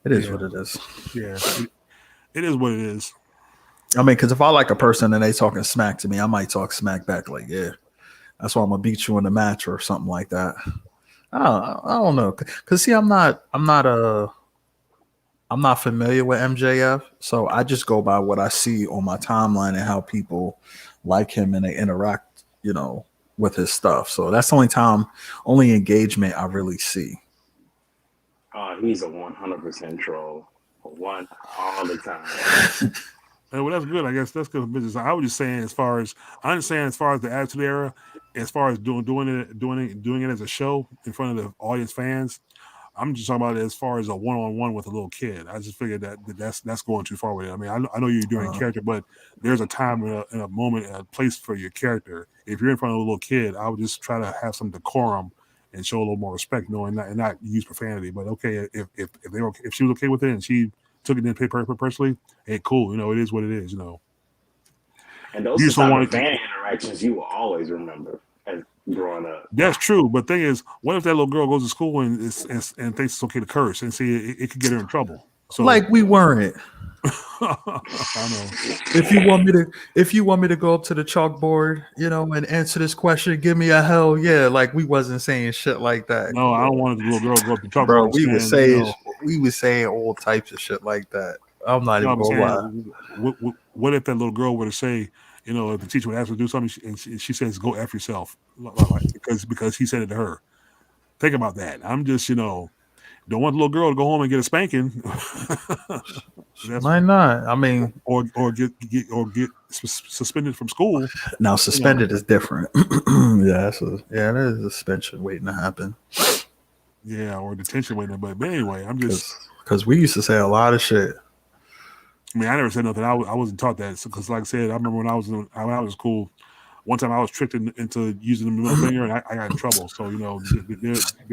it is what it is. Yeah, it is what it is. I mean, because if I like a person and they talking smack to me, I might talk smack back. Like, yeah, that's why I'm gonna beat you in the match or something like that. I don't know. Because see, I'm not familiar with MJF, so I just go by what I see on my timeline and how people like him and they interact, with his stuff. So that's the only engagement I really see. He's a 100% troll. One all the time. Well, that's good. I guess that's good business. I was just saying, I understand as far as the Attitude Era, as far as doing it as a show in front of the audience fans. I'm just talking about it as far as a one-on-one with a little kid. I just figured that's going too far with it. I mean, I know you're doing character, but there's a time and a moment and a place for your character. If you're in front of a little kid, I would just try to have some decorum and show a little more respect, and not use profanity. But okay, if she was okay with it and she took it in personally, hey, cool. It is what it is. And those are the fan interactions you will always remember as growing up. That's true, but thing is, what if that little girl goes to school and thinks it's okay to curse and see it could get her in trouble? So, like we weren't. I know. If you want me to go up to the chalkboard, and answer this question, give me a hell yeah. Like we wasn't saying shit like that. No, I don't want the little girl to go up to the chalkboard. Bro, we was saying all types of shit like that. I'm not even gonna lie. What if that little girl were to say, if the teacher would ask her to do something and she says, "Go F yourself," because he said it to her. Think about that. I'm just, Don't want the little girl to go home and get a spanking. Might not. I mean, or get suspended from school. Now suspended is different. Yeah, it is a suspension waiting to happen. Yeah, or detention waiting. But anyway, I'm just because we used to say a lot of shit. I mean, I never said nothing. I wasn't taught that because, like I said, I remember when I was in school. One time I was tricked into using the middle finger, and I got in trouble. So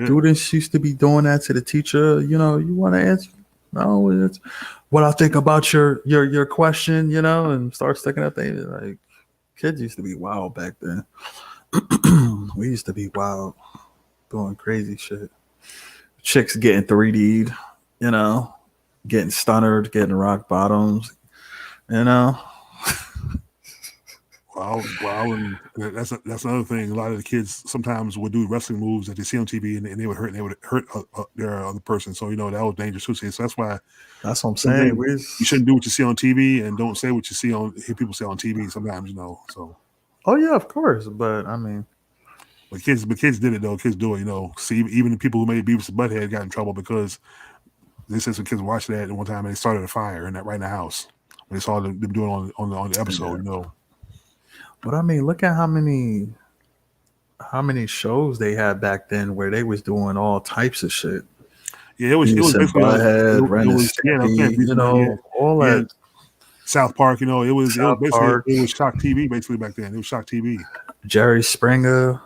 students used to be doing that to the teacher. You want to answer? No, it's what I think about your question. And start sticking up things. Like kids used to be wild back then. We used to be wild, doing crazy shit. Chicks getting 3D'd, getting stunnered, getting rock bottoms, Well, and that's another thing. A lot of the kids sometimes would do wrestling moves that they see on TV, and they would hurt their other person. So that was dangerous too. So that's why. That's what I'm saying. You shouldn't do what you see on TV, and don't say what you hear people say on TV. Sometimes, So. Oh yeah, of course. But I mean, but kids did it though. Kids do it. See, even the people who made Beavis and Butthead got in trouble because they said some kids watched that at one time and they started a fire right in the house when they saw them doing it on the episode. But I mean, look at how many shows they had back then where they was doing all types of shit. Yeah, it was basically all that. South Park, it was Shock TV basically back then. It was Shock TV. Jerry Springer,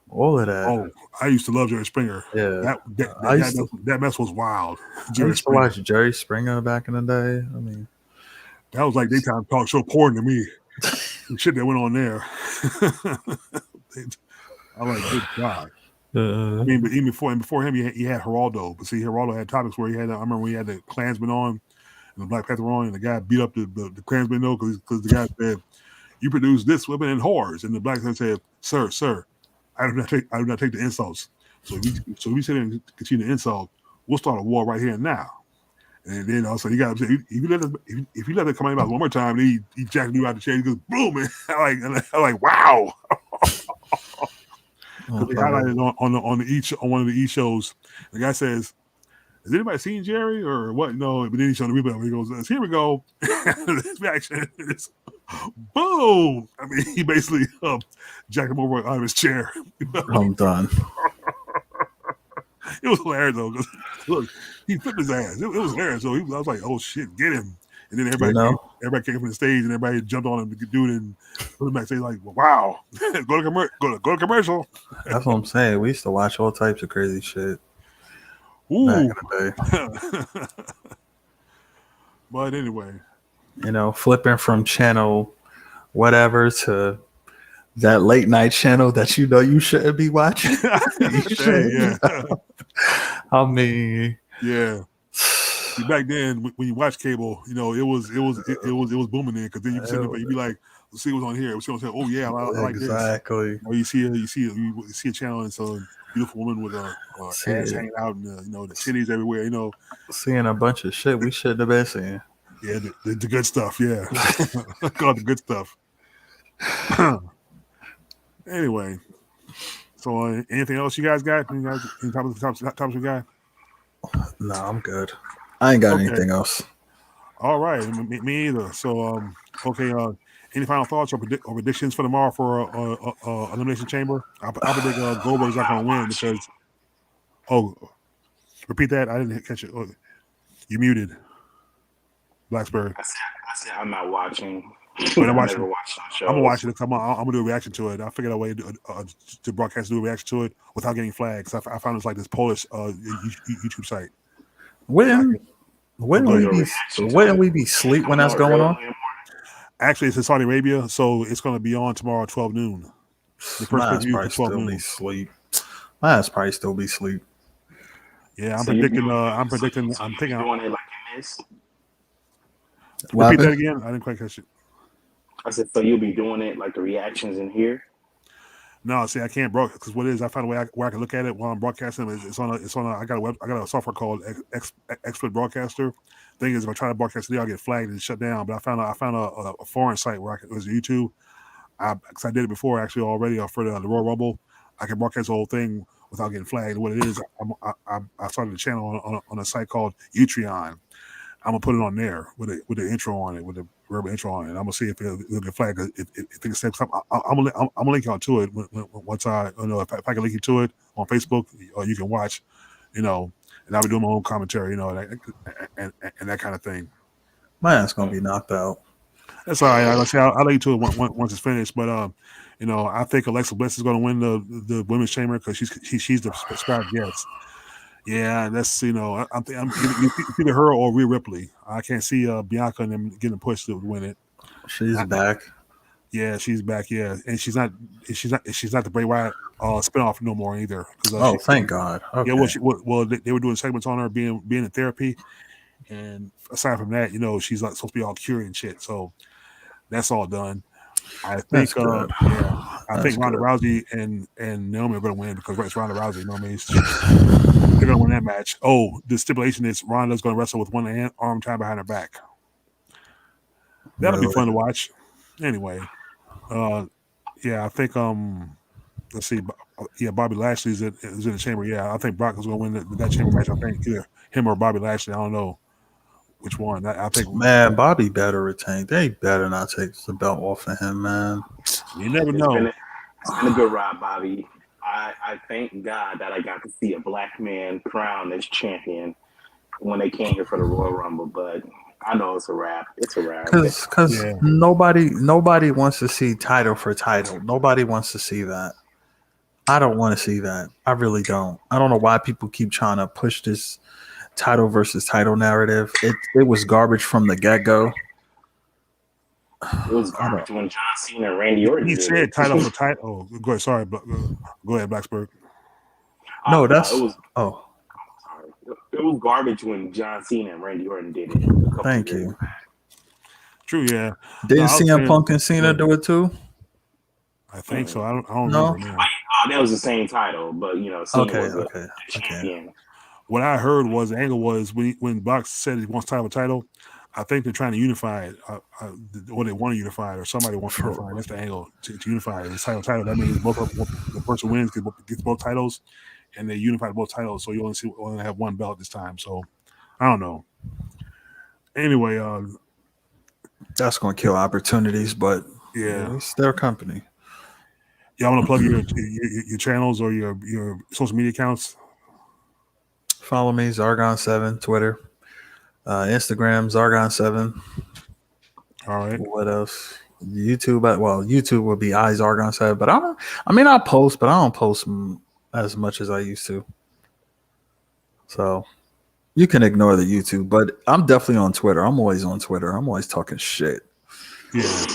all of that. Oh, I used to love Jerry Springer. Yeah, that mess was wild. I used to watch Jerry Springer back in the day. I mean, that was like daytime talk show porn to me. Shit that went on there. I like, good God. I mean, but even before him, he had Geraldo. But see, Geraldo had topics where he had. I remember when he had the Klansman on and the Black Panther on, and the guy beat up the Klansman because the guy said, "You produce this women and whores," and the Black man said, "Sir, I do not take the insults. So if we sit there and continue to insult, we'll start a war right here and now." And then also you got to say, if you let it come out one more time, he jacked you out the chair. He goes boom, and I'm like wow. Because they highlighted on one of the E shows, the guy says, "Has anybody seen Jerry or what?" No, but then he showed the replay. He goes, "Here we go." This reaction is boom. I mean, he basically jacked him over out of his chair. I'm done. It was hilarious though. Look, he flipped his ass. It was hilarious. So I was like, "Oh shit, get him!" And then everybody came from the stage and everybody jumped on him to do it and put him backstage like, "Wow, go to commercial." That's what I'm saying. We used to watch all types of crazy shit. Ooh. Back in the day. But anyway, flipping from channel whatever to that late night channel that you shouldn't be watching. I mean, yeah. Back then, when you watch cable, it was booming then because then you can sit there and you'd be like, "Let's see what's on here." Oh yeah, I like this. Exactly. Or you see a channel and so beautiful woman with ass hanging out and the titties everywhere. Seeing a bunch of shit we shouldn't have been seeing. Yeah, the good stuff. Yeah, called the good stuff. Anyway, so anything else you guys got? Any topics we got? No, I'm good. I ain't got anything else. All right, me either. So, okay. Any final thoughts or predictions for tomorrow for Elimination Chamber? I predict Goldberg's not going to win because. Oh, repeat that. I didn't catch it. Oh, you muted. Blacksburg. I said I'm not watching. I'm gonna watch it. I'm gonna do a reaction to it. I figured out a way to broadcast, do a reaction to it without getting flags. I found it's like this Polish YouTube site. Wouldn't we be asleep when that's going on? Actually, it's in Saudi Arabia, so it's going to be on tomorrow at 12 noon. The first pay-per-view at 12 noon. My ass probably still be asleep. Yeah, I'm thinking. I'm doing it like you missed. Repeat that again. I didn't quite catch it. I said, so you'll be doing it like the reactions in here? No, see, I can't broadcast because what it is, I found a way where I can look at it while I'm broadcasting. I got a software called Expert Broadcaster. Thing is, if I try to broadcast today, I'll get flagged and shut down. But I found a foreign site where it was YouTube. Because I did it before actually already for the Royal Rumble. I can broadcast the whole thing without getting flagged. What it is, I started a channel on a site called Utreon. I'm gonna put it on there with the intro on it, with the verbal intro on it. I'm gonna see if it'll get flagged. If it accepts, I'm gonna link y'all to it once I if I can link you to it on Facebook, or you can watch, and I'll be doing my own commentary, and that kind of thing. My ass gonna be knocked out. That's all right. I'll link you to it once it's finished. But I think Alexa Bliss is gonna win the women's chamber because she's the prescribed guest. Yeah, that's I'm either her or Rhea Ripley. I can't see Bianca and them getting pushed to win it. She's back. Yeah, she's back. Yeah, and she's not the Bray Wyatt spinoff no more either. Thank God. Okay. Yeah, they were doing segments on her being in therapy, and aside from that, she's like supposed to be all cured and shit. So that's all done. I think I think Ronda Rousey and Naomi are going to win because it's Ronda Rousey. You know what I mean? They're going to win that match. Oh, the stipulation is Ronda's going to wrestle with one arm tied behind her back. That'll be fun to watch. Anyway, I think let's see. Yeah, Bobby Lashley's is in the chamber. Yeah, I think Brock is going to win that chamber match. I think either him or Bobby Lashley. I don't know which one. I think. Man, Bobby better retain. They better not take the belt off of him, man. You never know. It's been a good ride, Bobby. I thank God that I got to see a black man crowned as champion when they came here for the Royal Rumble, but I know it's a wrap. It's a wrap. Because nobody wants to see title for title. Nobody wants to see that. I don't want to see that. I really don't. I don't know why people keep trying to push this title versus title narrative. It was garbage from the get-go. It was garbage when John Cena and Randy Orton. He said title for title. Oh, go ahead. Sorry, go ahead, Blacksburg. No, that's it was. Oh, sorry. It was garbage when John Cena and Randy Orton did it. Thank you. True, yeah. Didn't CM Punk and Cena do it too? I think so. I don't remember. Now. That was the same title, but Cena was the champion. Okay. What I heard was the angle was when Brock said he wants title. I think they're trying to unify it, or they want to unify it, or somebody wants to unify it. That's the angle to unify it. It's title. That means the person wins gets both titles, and they unify both titles. So you only have one belt this time. So I don't know. Anyway, that's going to kill opportunities, but yeah, it's their company. Y'all want to plug your channels or your social media accounts? Follow me, Zargon7, Twitter. Instagram, Zargon7. All right. What else? YouTube. Well, YouTube will be iZargon7, but I'll post, but I don't post as much as I used to. So you can ignore the YouTube, but I'm definitely on Twitter. I'm always on Twitter. I'm always talking shit. Yeah.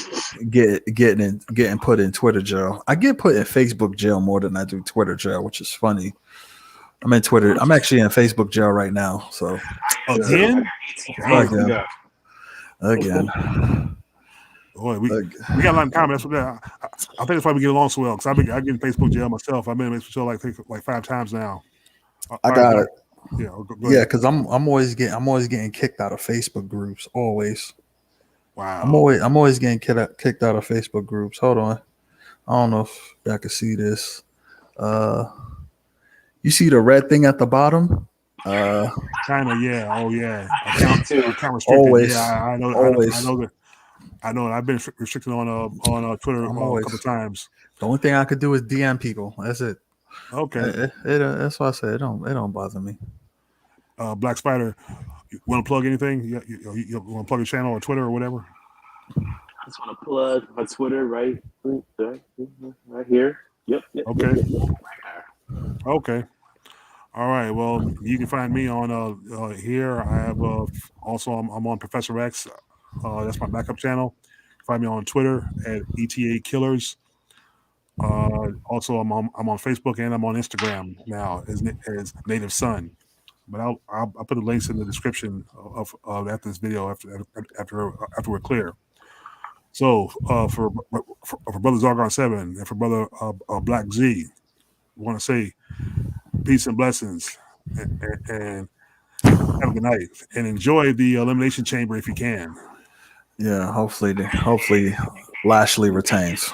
Getting put in Twitter jail. I get put in Facebook jail more than I do Twitter jail, which is funny. I'm in Twitter. I'm actually in Facebook jail right now. So again. Boy, we got a lot in common. That's what I think that's why we get along so well. Because I get in Facebook jail myself. I've been in Facebook jail like 5 times now. I got it. Yeah, go yeah, because I'm always getting kicked out of Facebook groups. Always. Wow. I'm always getting kicked out of Facebook groups. Hold on. I don't know if y'all can see this. You see the red thing at the bottom? China, yeah. Oh, yeah. Account restricted. Always. Yeah, I know. Always. I know. I've been restricted on Twitter a couple of times. The only thing I could do is DM people. That's it. Okay. That's why I say it don't bother me. Black Spider, you want to plug anything? You want to plug your channel or Twitter or whatever? I just want to plug my Twitter right here. Yep. Okay. Yep. Okay. All right. Well, you can find me on here. I have also I'm on Professor X. That's my backup channel. Find me on Twitter at ETA Killers. Also, I'm on Facebook and I'm on Instagram now as Native Son. But I'll put the links in the description of after this video after we're clear. So for Brother Zargon 7 and for Brother Black Z, I want to say peace and blessings and have a good night and enjoy the Elimination Chamber if you can. Yeah, hopefully Lashley retains.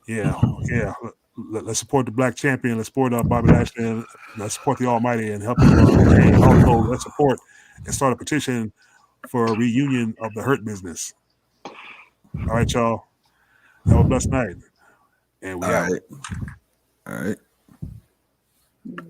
Yeah. let's support the Black Champion. Let's support Bobby Lashley. And let's support the Almighty and help him change. Also, let's support and start a petition for a reunion of the Hurt Business. All right, y'all. Have a blessed night. And we All out. right. All right.